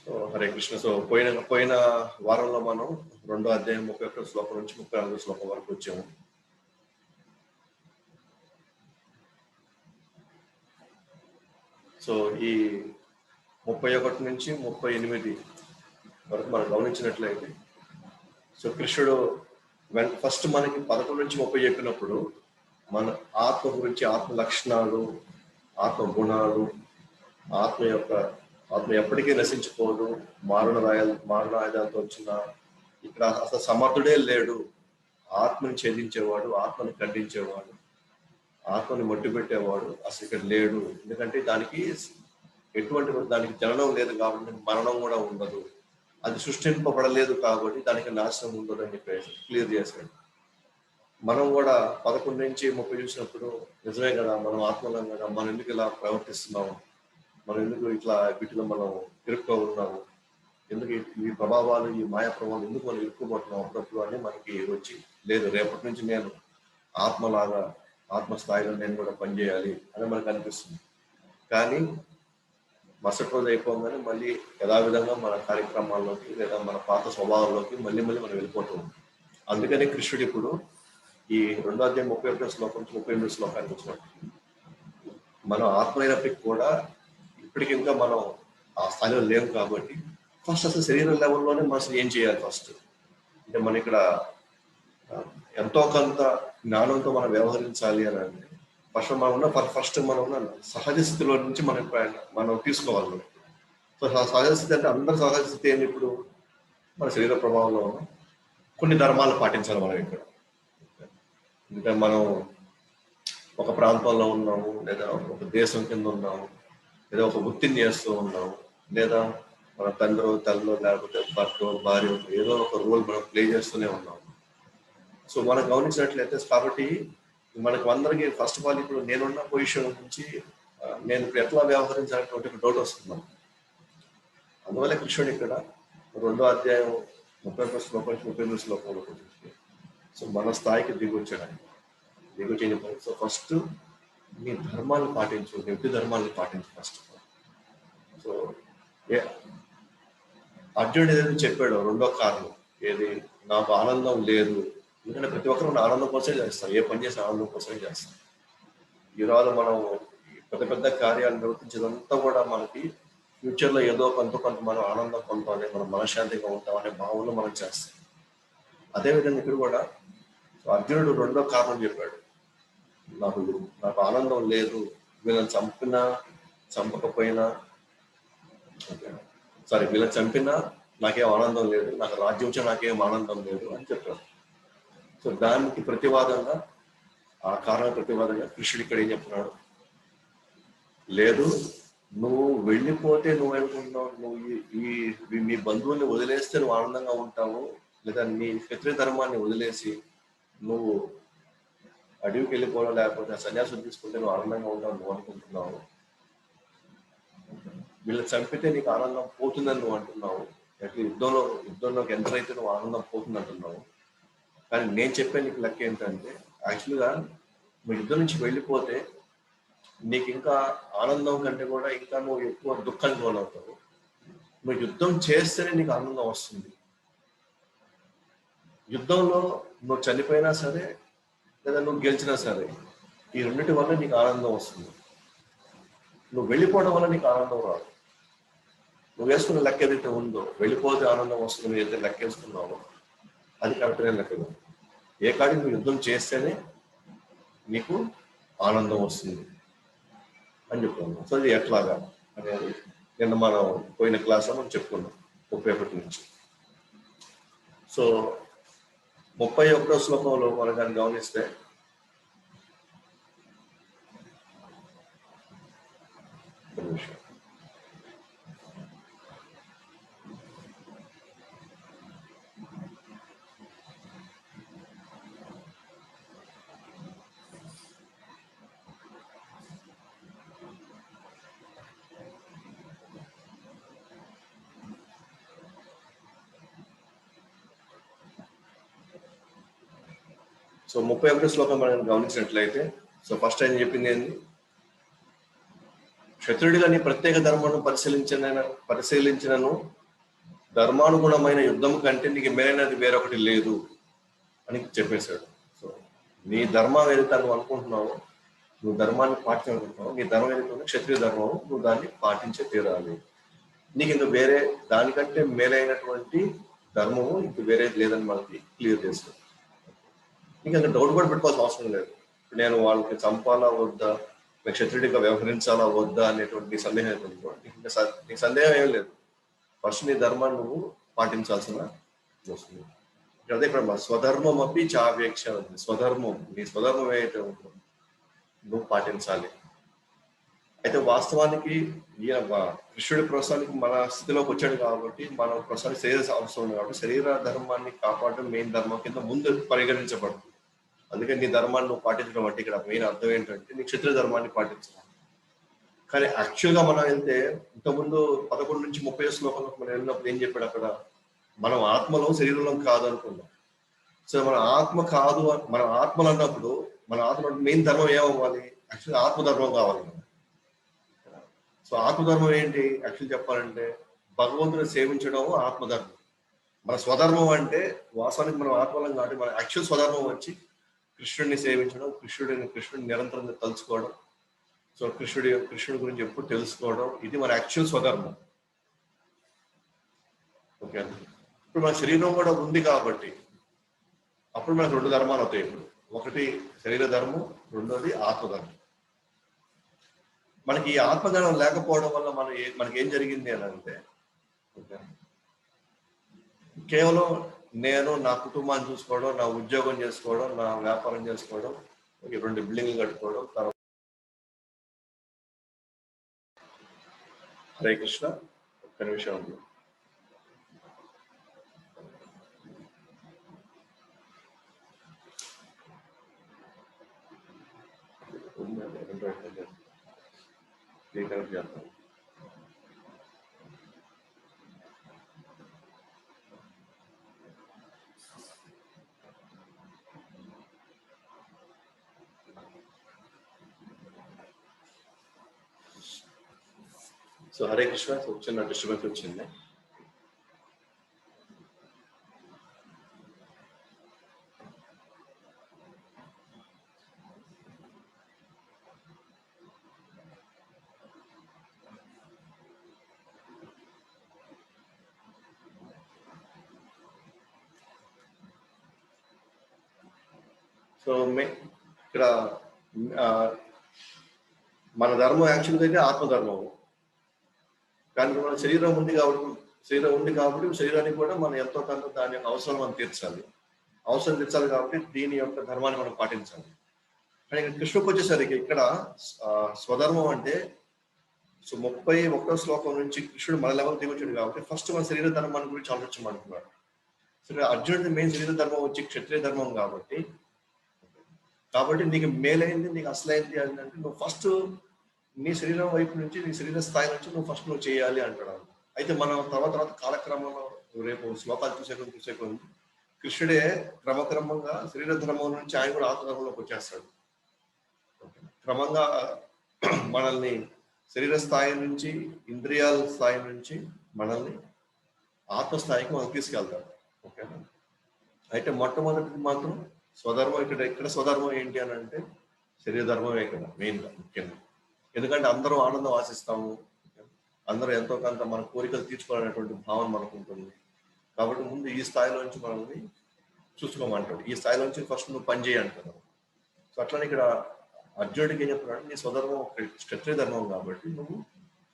So Hare Krishna. So పోయిన వారంలో మనం 2వ అధ్యాయం 31 శ్లోకం నుంచి 34 శ్లోకం వరకు వచ్చాము. సో ఈ 31 నుంచి 38 వరకు మనం గమనించినట్లయితే, సో కృష్ణుడు ఫస్ట్ మనకి 11 నుంచి 30 చెప్పినప్పుడు మన ఆత్మ గురించి, ఆత్మ లక్షణాలు, ఆత్మ గుణాలు, ఆత్మ ఎప్పటికీ నశించిపోదు, మారణాయుధాలతో వచ్చిన ఇక్కడ అసలు సమర్థుడే లేడు, ఆత్మని ఛేదించేవాడు, ఆత్మని ఖండించేవాడు, ఆత్మని మట్టు పెట్టేవాడు అసలు ఇక్కడ లేడు. ఎందుకంటే దానికి జననం లేదు కాబట్టి మరణం కూడా ఉండదు, అది సృష్టింపబడలేదు కాబట్టి దానికి నాశనం ఉండదు అని చెప్పేసి క్లియర్ చేశాడు. మనం కూడా 11 నుంచి 30 చూసినప్పుడు నిజమే కదా, మనం ఆత్మలం కదా, మనం ఎందుకు ఇలా ప్రవర్తిస్తున్నాము, మనం ఎందుకు ఇట్లా వీటిలో మనం ఇరుక్కో ఉన్నాము, ఎందుకు ఈ ప్రభావాలు, ఈ మాయా ప్రభావాలు ఎందుకు మనం ఇరుక్కుపోతున్నాం అప్పుడప్పుడు అని మనకి వచ్చి, లేదు రేపటి నుంచి నేను ఆత్మలాగా, ఆత్మ స్థాయిలో నేను కూడా పనిచేయాలి అని మనకు అనిపిస్తుంది. కానీ మరుసటి రోజు అయిపోగానే మళ్ళీ యథావిధంగా మన కార్యక్రమాల్లోకి లేదా మన పాత స్వభావంలోకి మళ్ళీ మనం వెళ్ళిపోతూ ఉంటాం. అందుకనే కృష్ణుడు ఇప్పుడు ఈ 2వ అధ్యాయం 31 శ్లోకం నుంచి 38 శ్లోకానికి వచ్చినప్పుడు మనం ఆత్మైనప్పటికీ కూడా ఇప్పటికి ఇంకా మనం ఆ స్థాయిలో లేవు కాబట్టి ఫస్ట్ అసలు శరీర లెవెల్లోనే మనం ఏం చేయాలి ఫస్ట్ అంటే, మన ఇక్కడ ఎంతో కొంత జ్ఞానంతో మనం వ్యవహరించాలి అని అంటే ఫస్ట్ మనం ఉన్న సహజ స్థితిలో నుంచి మనం తీసుకోవాలి. సో సహజ స్థితి అంటే అందరి సహజ స్థితి ఏంటి, ఇప్పుడు మన శరీర ప్రభావంలో కొన్ని ధర్మాలు పాటించాలి మనం ఇక్కడ. ఇంకా మనం ఒక ప్రాంతంలో ఉన్నాము, లేదా ఒక దేశం కింద ఉన్నాము, లేదా ఒక వృత్తిని చేస్తూ ఉన్నాము, లేదా మన తండ్రి తల్లిలో లేకపోతే భర్త భార్య ఏదో ఒక రోల్ మనం ప్లే చేస్తూనే ఉన్నాము. సో మనం గమనించినట్లయితే కాబట్టి మనకు అందరికీ ఫస్ట్ ఆఫ్ ఆల్ ఇప్పుడు నేనున్న పొజిషన్ నుంచి నేను ఇప్పుడు ఎట్లా వ్యవహరించాలనేటువంటి ఒక డౌట్ వస్తున్నాను. అందువల్ల కృష్ణుడు ఇక్కడ 2వ అధ్యాయం 31 శ్లోకం 38 శ్లోకంలో సో మన స్థాయికి దిగొచ్చాడు. సో ఫస్ట్ నీ ధర్మాలను పాటించు, వ్యక్తి ధర్మాలను పాటించు ఫస్ట్. సో అర్జునుడు ఏదైతే చెప్పాడో 2వ కారణం ఏది, నాకు ఆనందం లేదు. ఎందుకంటే ప్రతి ఒక్కరు ఆనందం కోసమే చేస్తారు, ఏ పని చేసి ఆనందం కోసమే చేస్తారు. ఈరోజు మనం పెద్ద పెద్ద కార్యాలు నిర్వర్తించేదంతా కూడా మనకి ఫ్యూచర్లో ఏదో కొంత మనం ఆనందం పొందాలి, మనం మనశ్శాంతిగా ఉంటాం అనే భావనలో మనం చేస్తాం. అదేవిధంగా ఇక్కడ కూడా అర్జునుడు 2వ కారణం చెప్పాడు, నాకు ఆనందం లేదు, వీళ్ళని చంపకపోయినా వీళ్ళని చంపినా నాకేం ఆనందం లేదు, నాకు రాజ్యం వచ్చి నాకేం ఆనందం లేదు అని చెప్పాడు. సో దానికి ప్రతివాదంగా, ఆ కారణ ప్రతివాదంగా కృష్ణుడు ఇక్కడ ఏం చెప్తున్నాడు, లేదు నువ్వు వెళ్ళిపోతే నువ్వు అనుకుంటున్నావు, నువ్వు మీ బంధువుల్ని వదిలేస్తే నువ్వు ఆనందంగా ఉంటావు, లేదా నీ క్షత్రియ ధర్మాన్ని వదిలేసి నువ్వు అడవికి వెళ్ళిపోవడం లేకపోతే సన్యాసం తీసుకుంటే నువ్వు ఆనందంగా ఉంటావు నువ్వు అనుకుంటున్నావు, వీళ్ళని చంపితే నీకు ఆనందం పోతుందని నువ్వు అంటున్నావు, యుద్ధంలోకి ఎంటర్ అయితే నువ్వు ఆనందం పోతుంది అంటున్నావు. కానీ నేను చెప్పే నీకు లెక్క ఏంటంటే, యాక్చువల్గా నువ్వు యుద్ధం నుంచి వెళ్ళిపోతే నీకు ఇంకా ఆనందం కంటే కూడా ఇంకా నువ్వు ఎక్కువ దుఃఖానికి లోనవుతావు. నువ్వు యుద్ధం చేస్తేనే నీకు ఆనందం వస్తుంది. యుద్ధంలో నువ్వు చనిపోయినా సరే లేదా నువ్వు గెలిచినా సరే ఈ రెండింటి వల్ల నీకు ఆనందం వస్తుంది. నువ్వు వెళ్ళిపోవడం వల్ల నీకు ఆనందం రాదు. నువ్వు వేసుకున్న లెక్క ఏదైతే ఉందో, వెళ్ళిపోతే ఆనందం వస్తుంది ఏదైతే లెక్క వేసుకున్నావో అది కరెక్ట్గా లెక్క. ఏ కాడికి నువ్వు యుద్ధం చేస్తేనే నీకు ఆనందం వస్తుంది అని చెప్పుకున్నాం. సో అది ఎట్లాగా అనేది నిన్న మనం పోయిన క్లాస్లో మనం చెప్పుకున్నాం 31 నుంచి. సో 31వ శ్లోకంలో మనం దాన్ని గమనిస్తే, సో 31వ శ్లోకం మనం గమనించినట్లయితే, సో ఫస్ట్ ఆయన చెప్పింది ఏంది, క్షత్రుడిగా నీ ప్రత్యేక ధర్మాన్ని పరిశీలించినను ధర్మానుగుణమైన యుద్ధం కంటే నీకు మేలైనది వేరొకటి లేదు అని చెప్పేశాడు. సో నీ ధర్మం ఏదైతే నువ్వు అనుకుంటున్నావో, నువ్వు ధర్మాన్ని పాటించాలనుకుంటున్నావు, నీ ధర్మం ఏదైతే క్షత్రియ ధర్మం, నువ్వు దాన్ని పాటించే తీరాలి. నీకు ఇంకా వేరే దానికంటే మేలైనటువంటి ధర్మము ఇంక వేరేది లేదని మనకి క్లియర్ చేస్తుంది. నీకు ఇంకా డౌట్ కూడా పెట్టుకోవాల్సిన అవసరం లేదు. నేను వాళ్ళకి చంపాలా వద్దా, క్షత్రుడిగా వ్యవహరించాలా వద్దా అనేటువంటి సందేహం నీకు సందేహం ఏం లేదు. ఫస్ట్ నీ ధర్మాన్ని నువ్వు పాటించాల్సిన వస్తుంది. అదే ఇక్కడ స్వధర్మం అప్పి చావేక్ష ఉంది. స్వధర్మం, నీ స్వధర్మం ఏదైతే ఉందో నువ్వు పాటించాలి. అయితే వాస్తవానికి ఈయన కృష్ణుడి ప్రోత్సాహానికి మన స్థితిలోకి వచ్చాడు కాబట్టి, మన ప్రోత్సాహానికి శరీర అవసరం ఉంది కాబట్టి శరీర ధర్మాన్ని కాపాడడం మెయిన్ ధర్మం కింద ముందు పరిగణించబడుతుంది. అందుకే నీ ధర్మాన్ని నువ్వు పాటించడం అంటే ఇక్కడ మెయిన్ అర్థం ఏంటంటే నీ క్షత్రియ ధర్మాన్ని పాటించాలి. కానీ యాక్చువల్గా మనం వెళ్తే ఇంతకుముందు 11 నుంచి 30 శ్లోకంలో మనం వెళ్ళినప్పుడు ఏం చెప్పాడు అక్కడ, మనం ఆత్మలో శరీరంలో కాదు అనుకున్నాం. సో మన ఆత్మ కాదు, మన ఆత్మలు అన్నప్పుడు మన ఆత్మ మెయిన్ ధర్మం ఏమవ్వాలి, యాక్చువల్గా ఆత్మధర్మం కావాలి. సో ఆత్మధర్మం ఏంటి యాక్చువల్ చెప్పాలంటే భగవంతుని సేవించడం ఆత్మధర్మం. మన స్వధర్మం అంటే వాస్తవానికి మనం ఆత్మలం కాబట్టి మన యాక్చువల్ స్వధర్మం వచ్చి కృష్ణుడిని సేవించడం, కృష్ణుడిని నిరంతరం తలుచుకోవడం, సో కృష్ణుడి గురించి ఎప్పుడు తెలుసుకోవడం, ఇది మన యాక్చువల్ స్వధర్మం. ఓకే, ఇప్పుడు మన శరీరం కూడా ఉంది కాబట్టి అప్పుడు మనకు 2 ధర్మాలు అవుతాయి. ఇప్పుడు ఒకటి శరీర ధర్మం, రెండోది ఆత్మధర్మం. మనకి ఈ ఆత్మధర్మం లేకపోవడం వల్ల మనకి ఏం జరిగింది అని అంటే, కేవలం నేను నా కుటుంబాన్ని చూసుకోవడం, నా ఉద్యోగం చేసుకోవడం, నా వ్యాపారం చేసుకోవడం, 2 బిల్డింగ్లు కట్టుకోవడం. తర్వాత హరే కృష్ణ, ఒక్క నిమిషం ఉంది. చేస్తాను. సో హరే కృష్ణ, చిన్న డిస్టర్బెన్స్ వచ్చింది. సో ఇక్కడ మన ధర్మం యాక్చువల్గా అయితే ఆత్మధర్మము, కానీ మన శరీరం ఉంది కాబట్టి శరీరానికి కూడా మనం ఎంతో కొంత దాని యొక్క అవసరం మనం తీర్చాలి కాబట్టి దీని యొక్క ధర్మాన్ని మనం పాటించాలి. కానీ ఇక్కడ కృష్ణకు వచ్చేసరికి ఇక్కడ స్వధర్మం అంటే, సో 31వ శ్లోకం నుంచి కృష్ణుడు మన లెవెల్ దిగొచ్చాడు కాబట్టి ఫస్ట్ మన శరీర ధర్మాన్ని గురించి ఆలోచించమంటున్నాడు. సో అర్జునుడి మెయిన్ శరీర ధర్మం వచ్చి క్షత్రియ ధర్మం కాబట్టి నీకు మేలైంది, నీకు అసలైంది అంటే నువ్వు ఫస్ట్ నీ శరీరం వైపు నుంచి, నీ శరీర స్థాయి నుంచి నువ్వు చేయాలి అంటాడు. అయితే మనం తర్వాత కాలక్రమంలో రేపు శ్లోకాలు చూసే కొన్ని కృష్ణుడే క్రమక్రమంగా శరీర ధర్మం నుంచి ఆయన కూడా ఆత్మధర్మంలోకి వచ్చేస్తాడు. క్రమంగా మనల్ని శరీర స్థాయి నుంచి, ఇంద్రియాల స్థాయి నుంచి మనల్ని ఆత్మస్థాయికి మనం తీసుకెళ్తాడు. ఓకేనా? అయితే మొట్టమొదటి మాత్రం స్వధర్మం. ఇక్కడ స్వధర్మం ఏంటి అని అంటే శరీర ధర్మమే ఇక్కడ మెయిన్గా ముఖ్యంగా. ఎందుకంటే అందరూ ఆనందం ఆశిస్తాము, అందరూ ఎంతో కొంత మన కోరికలు తీర్చుకోవాలనేటువంటి భావన మనకు ఉంటుంది. కాబట్టి ముందు ఈ స్థాయిలోంచి మనల్ని చూసుకోమంటాడు. ఈ స్థాయిలోంచి ఫస్ట్ నువ్వు పని చేయి అంటాడు. సో అట్లనే ఇక్కడ అర్జునుడికి ఏం చెప్తున్నాడు, నీ స్వధర్మం క్షత్రియ ధర్మం కాబట్టి నువ్వు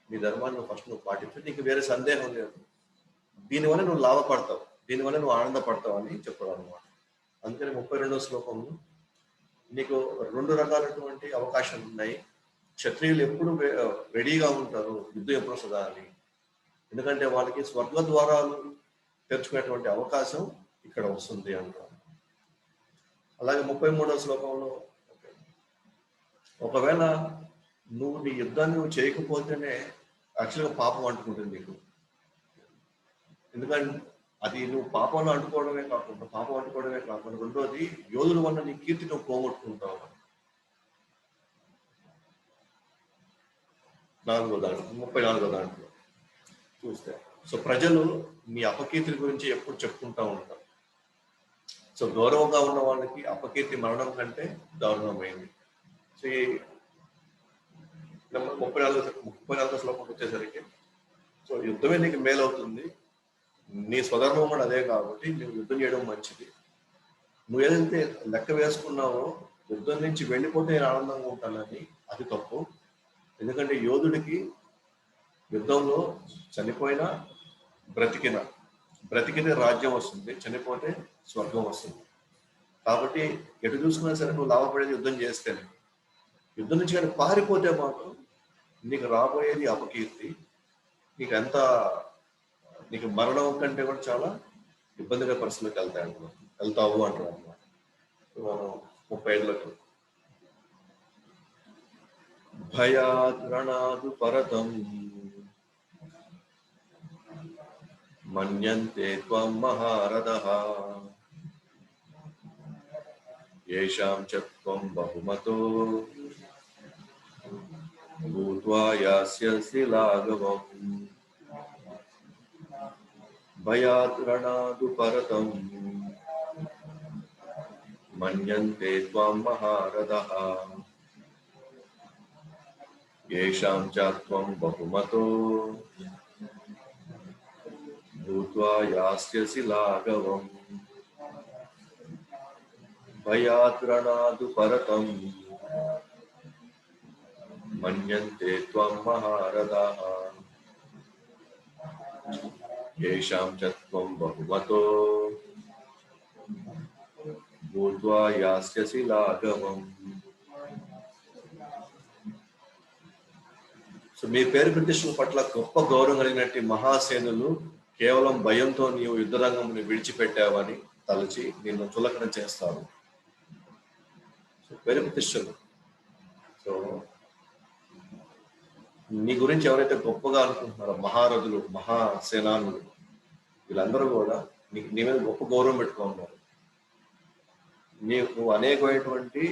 నీ ధర్మాన్ని ఫస్ట్ నువ్వు పాటించు, నీకు వేరే సందేహం లేదు. దీనివల్ల నువ్వు లాభపడతావు, దీనివల్ల నువ్వు ఆనందపడతావు అని చెప్పాడు అనమాట. అందుకని 32వ శ్లోకంలో నీకు 2 రకాలైనటువంటి అవకాశాలు ఉన్నాయి. క్షత్రియులు ఎప్పుడు రెడీగా ఉంటారు యుద్ధం ఎప్పుడు వస్తుందా అని, ఎందుకంటే వాళ్ళకి స్వర్గ ద్వారాలు తెరుచుకునేటువంటి అవకాశం ఇక్కడ వస్తుంది అంటారు. అలాగే 33వ శ్లోకంలో ఒకవేళ నువ్వు నీ యుద్ధాన్ని నువ్వు చేయకపోతేనే యాక్చువల్గా పాపం అంటుకుంటుంది నీకు. ఎందుకంటే అది నువ్వు పాపంలో అంటుకోవడమే కాకుండా రెండోది యోధుల వల్ల నీ కీర్తి నువ్వు పోగొట్టుకుంటావు. 34 దాంట్లో చూస్తే, సో ప్రజలు మీ అపకీర్తి గురించి ఎప్పుడు చెప్పుకుంటా ఉంటారు. సో గౌరవంగా ఉన్న వాళ్ళకి అపకీర్తి మరణం కంటే దారుణమైంది. సో ఈ 34 శ్లోకం వచ్చేసరికి, సో యుద్ధమే నీకు మేలవుతుంది, నీ స్వధర్మం కూడా అదే కాబట్టి నువ్వు యుద్ధం చేయడం మంచిది. నువ్వు ఏదైతే లెక్క వేసుకున్నావో యుద్ధం నుంచి వెళ్ళిపోతే నేను ఆనందంగా ఉంటానని, అది తప్పు. ఎందుకంటే యోధుడికి యుద్ధంలో చనిపోయినా బ్రతికితే రాజ్యం వస్తుంది, చనిపోతే స్వర్గం వస్తుంది. కాబట్టి ఎటు చూసుకున్నా సరే నువ్వు లాభపడేది యుద్ధం చేస్తేనే. యుద్ధం నుంచి కానీ పారిపోతే మాత్రం నీకు రాబోయేది అపకీర్తి, నీకు మరణం కంటే కూడా చాలా ఇబ్బందిగా పరిస్థితులకు వెళ్తావు అంటారు అన్నమాట. మనం 35లోకి, భయాత్ రణాదు పరతం మన్యంతే త్వం మహారథః యేషాం చ త్వం బహుమతో భూత్వా యాస్యసి లాఘవం. భయాత్ రణాదు పరతం మన్యంతే త్వం మహారథః యేషాం చ త్వం బహుమతో భూత్వా యాస్యసి లాఘవం. భయాత్ రణాదు పరతం మన్యంతే త్వం మహారథః యేషాం చ త్వం బహుమతో భూత్వా యాస్యసి లాఘవం. సో మీ పేరు ప్రతిష్టల పట్ల గొప్ప గౌరవం కలిగినట్టు మహాసేనులు కేవలం భయంతో నీవు యుద్ధరంగంని విడిచిపెట్టావని తలచి నిన్ను చులకన చేస్తారు. సో పేరు ప్రతిష్టలు, సో నీ గురించి ఎవరైతే గొప్పగా అనుకుంటున్నారో మహారథులు, మహాసేనానులు, వీళ్ళందరూ కూడా నీ మీద గొప్ప గౌరవం పెట్టుకున్నారు. నువ్వు అనేకమైనటువంటి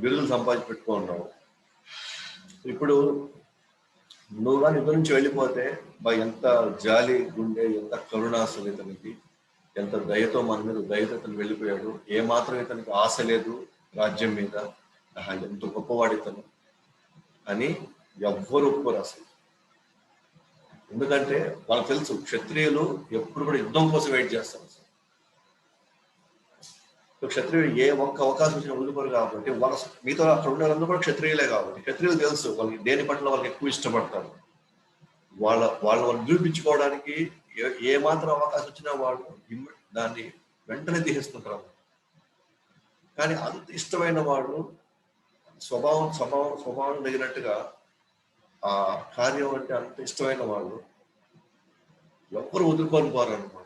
బిరుదులు సంపాదించి పెట్టుకున్నావు. ఇప్పుడు నువ్వు కానీ యుద్ధం నుంచి వెళ్ళిపోతే ఎంత జాలి గుండె, ఎంత కరుణాసులు ఇతనికి, ఎంత దయతో మన మీద దయతో ఇతను వెళ్ళిపోయాడు, ఏమాత్రం ఇతనికి ఆశ లేదు రాజ్యం మీద, ఎంత గొప్పవాడు ఇతను అని ఎవ్వరు ఒప్పుకోరు అసలు. ఎందుకంటే వాళ్ళకి తెలుసు క్షత్రియులు ఎప్పుడు కూడా యుద్ధం కోసం వెయిట్ చేస్తారు. క్షత్రియులు ఏ ఒక్క అవకాశం వచ్చినా వదులుకోరు కాబట్టి వాళ్ళ మీతో అక్కడ ఉండే వాళ్ళందరూ కూడా క్షత్రియులే కాబట్టి క్షత్రియులు తెలుసు వాళ్ళకి దేని పట్ల వాళ్ళకి ఎక్కువ ఇష్టపడతారు. వాళ్ళు నిరూపించుకోవడానికి ఏ మాత్రం అవకాశం వచ్చినా వాళ్ళు దాన్ని వెంటనే తీసేసుకుంటారు. కానీ అంత ఇష్టమైన వాళ్ళు స్వభావం తగినట్టుగా ఆ కార్యం అంటే అంత ఇష్టమైన వాళ్ళు ఎవ్వరు వదులుకొని పోరు అనమాట.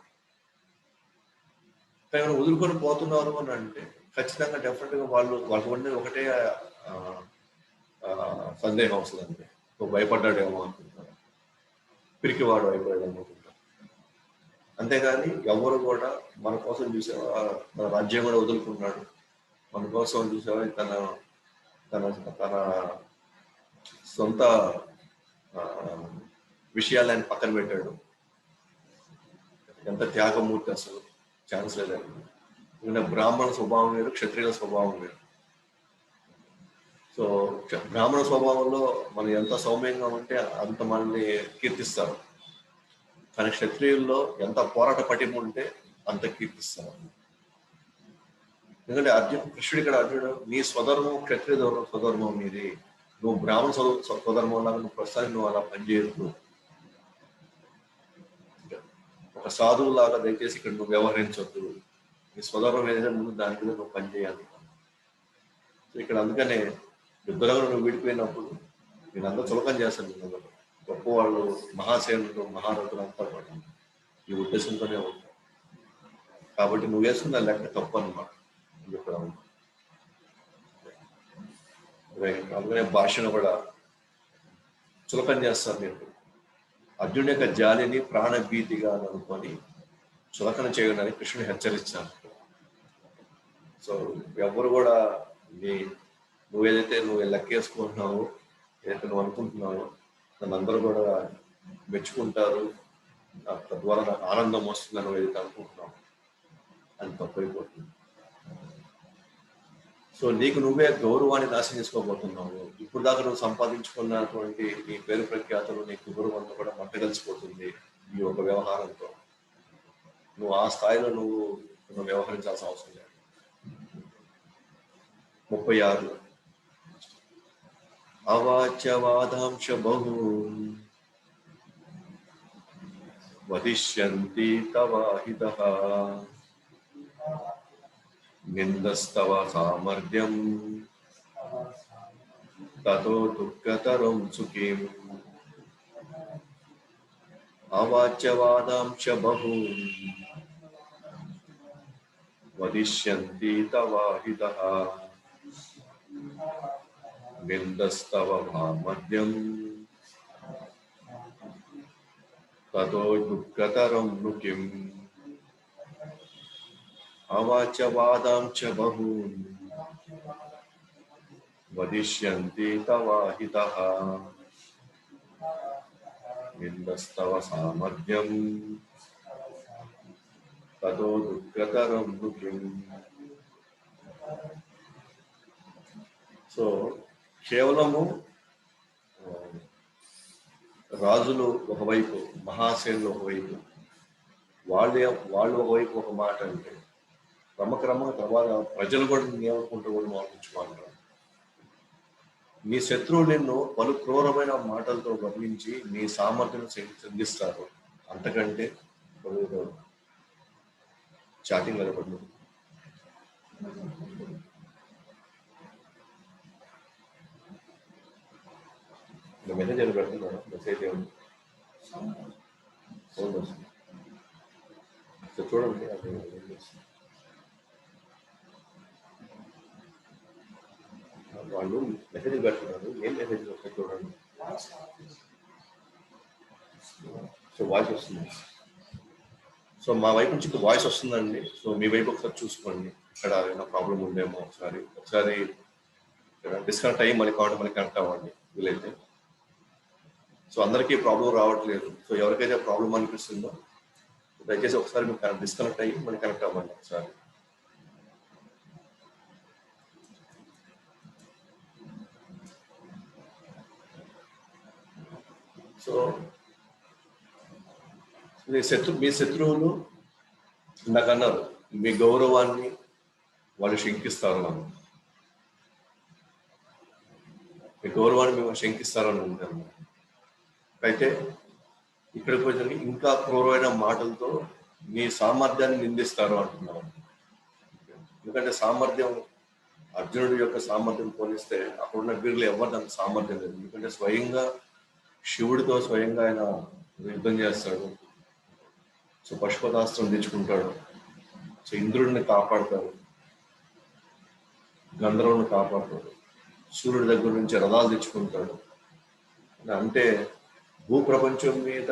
కానీ వదులుకొని పోతున్నారు అని అంటే ఖచ్చితంగా డెఫినెట్గా వాళ్ళకు ఉండేది ఒకటే సందేహం వస్తుందండి, భయపడ్డాడేమో అనుకుంటారు, పిరికివాడు అయిపోయాడేమో అనుకుంటారు. అంతేగాని ఎవరు కూడా మన కోసం చూసేవా మన రాజ్యం కూడా వదులుకున్నాడు, మన కోసం చూసేవా తన తన తన సొంత విషయాలు ఆయన పక్కన పెట్టాడు, ఎంత త్యాగమూర్తి, అసలు ఛాన్స్ లేదండి. ఎందుకంటే బ్రాహ్మణ స్వభావం వేరు, క్షత్రియుల స్వభావం వేరు. సో బ్రాహ్మణ స్వభావంలో మనం ఎంత సౌమ్యంగా ఉంటే అంత మనల్ని కీర్తిస్తారు, కానీ క్షత్రియుల్లో ఎంత పోరాట పటిమ ఉంటే అంత కీర్తిస్తారు. ఎందుకంటే కృష్ణుడు ఇక్కడ అర్జునుడు, నీ స్వధర్మం క్షత్రియ స్వధర్మం మీది, నువ్వు బ్రాహ్మణ స్వధర్మం లాగా నువ్వు ప్రస్తుతానికి నువ్వు అలా పనిచేయద్దు, ఒక సాధువు లాగా దయచేసి ఇక్కడ నువ్వు వ్యవహరించొద్దు, నీ స్వధర్మం ఏదైతే ముందు దాని మీద నువ్వు పనిచేయాలి. సో ఇక్కడ అందుకనే యుద్ధంలో నువ్వు విడిపోయినప్పుడు వీళ్ళందరూ చులకం చేస్తారు. వీళ్ళందరూ గొప్ప వాళ్ళు, మహాసేనులు, మహారథులు అంతా కూడా ఈ ఉద్దేశంతోనే ఉంటారు. కాబట్టి నువ్వు వేసుకున్న లెక్క తప్పు అన్నమాట. అందుకనే భాషను కూడా చులకం చేస్తారు. మీరు అర్జునుడి యొక్క జాలిని ప్రాణభీతిగా అనుకొని చులకన చేయడానికి కృష్ణుడు హెచ్చరించారు. సో ఎవరు కూడా నువ్వు లెక్కేసుకుంటున్నావు, ఏదైతే నువ్వు అనుకుంటున్నావో నన్ను అందరూ కూడా మెచ్చుకుంటారు, తద్వారా నాకు ఆనందం వస్తుందని నువ్వు ఏదైతే అనుకుంటున్నావు అది తప్పైపోతుంది. సో నీకు నువ్వే గౌరవాన్ని నాశనం చేసుకోబోతున్నావు. ఇప్పుడు దాకా నువ్వు సంపాదించుకున్నటువంటి నీ పేరు ప్రఖ్యాతులు, నీ గౌరవం అంతా కూడా మంట కలిసిపోతుంది ఈ ఒక వ్యవహారంతో. నువ్వు ఆ స్థాయిలో నువ్వు వ్యవహరించాల్సిన అవసరం లేదు. 36 అవాచ్యవాదాంశ బహు వదిష్యంతి తవాహితః నిందస్తవ సామర్థ్యం తతో దుఃఖతరం సుఖీం. అవాచ్యవాదాంశ బహు వదిష్యంతి తవాహితః నిందస్తవ సామర్థ్యం తతో దుఃఖతరం కిం. అవాచ్యవాదాంశ బహు వదిష్యంతి తవాహితః నిందస్తవ సామర్థ్యం తతో దుఃఖతరం కిం. సో కేవలము రాజులు ఒకవైపు, మహాసేనులు ఒకవైపు, వాళ్ళు ఒకవైపు ఒక మాట అంటే క్రమక్రమంగా తర్వాత ప్రజలు కూడా ఏమనుకుంటూ కూడా ఆలోచించుకోవాలి. నీ శత్రువు నిన్ను పలు క్రూరమైన మాటలతో వర్ణించి నీ సామర్థ్యం చెందిస్తారు. అంతకంటే చాటింగ్ కలపడు. మెసేజ్ అని పెడుతున్నాను. మెసేజ్ ఏముంది చూడండి. అది వాళ్ళు మెసేజ్ పెడుతున్నారు. ఏం మెసేజ్ వస్తాయి చూడండి. సో వాయిస్ వస్తుంది. సో మా వైపు నుంచి వాయిస్ వస్తుందండి. సో మీ వైపు ఒకసారి చూసుకోండి, ఇక్కడ ఏమైనా ప్రాబ్లం ఉందేమో. ఒకసారి డిస్కనెక్ట్ అయ్యి మళ్ళీ కావాలి మళ్ళీ కనెక్ట్ అవ్వండి వీలైతే. సో అందరికీ ప్రాబ్లం రావట్లేదు. సో ఎవరికైతే ప్రాబ్లం అనిపిస్తుందో దయచేసి ఒకసారి మీరు డిస్కనెక్ట్ అయ్యి మళ్ళీ కనెక్ట్ అవ్వండి ఒకసారి. సో మీ శత్రువులు నాకు అన్నారు మీ గౌరవాన్ని వాళ్ళు శంకిస్తారు అని. మీ గౌరవాన్ని మేము శంకిస్తారని ఉంటారు. అయితే ఇక్కడికి వచ్చి ఇంకా క్రూరమైన మాటలతో మీ సామర్థ్యాన్ని నిందిస్తారు అంటున్నారు. ఎందుకంటే సామర్థ్యం, అర్జునుడి యొక్క సామర్థ్యం పోలిస్తే అక్కడున్న వీరులు ఎవరు దానికి సామర్థ్యం లేదు. ఎందుకంటే స్వయంగా శివుడితో స్వయంగా ఆయన యుద్ధం చేస్తాడు. సో పశుపతాస్త్రం తెచ్చుకుంటాడు. సో ఇంద్రుడిని కాపాడతాడు, గంధర్వుని కాపాడతాడు, సూర్యుడి దగ్గర నుంచి రథాలు తెచ్చుకుంటాడు. అంటే భూప్రపంచం మీద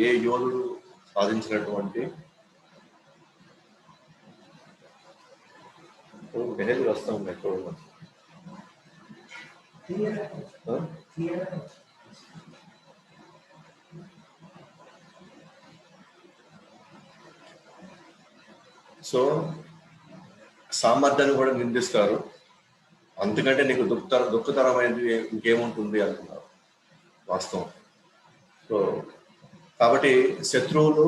ఏ యోధుడు సాధించినటువంటి మెసేజ్లు వస్తా ఉన్నాయి చూడండి. సో సామర్థ్యాన్ని కూడా నిందిస్తారు. అందుకంటే నీకు దుఃఖతరమైనది ఇంకేముంటుంది అంటున్నారు వాస్తవం. సో కాబట్టి శత్రువులు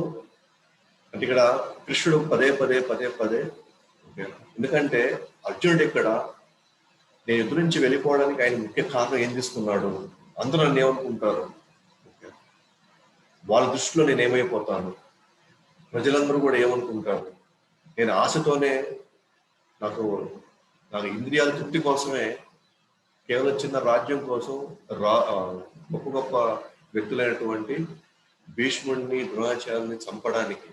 అంటే ఇక్కడ కృష్ణుడు పదే పదే పదే పదే ఎందుకంటే అర్జునుడు ఇక్కడ నేను యుద్ధం నుంచి వెళ్ళిపోవడానికి ఆయన ముఖ్య కారణం ఏం తీసుకున్నాడు, అందరూ నన్ను ఏమనుకుంటారు, వాళ్ళ దృష్టిలో నేను ఏమైపోతాను, ప్రజలందరూ కూడా ఏమనుకుంటారు, నేను ఆశతోనే నాకు ఇంద్రియాల తృప్తి కోసమే కేవలం చిన్న రాజ్యం కోసం గొప్ప గొప్ప వ్యక్తులైనటువంటి భీష్ముడిని ద్రోణాచార్యుని చంపడానికి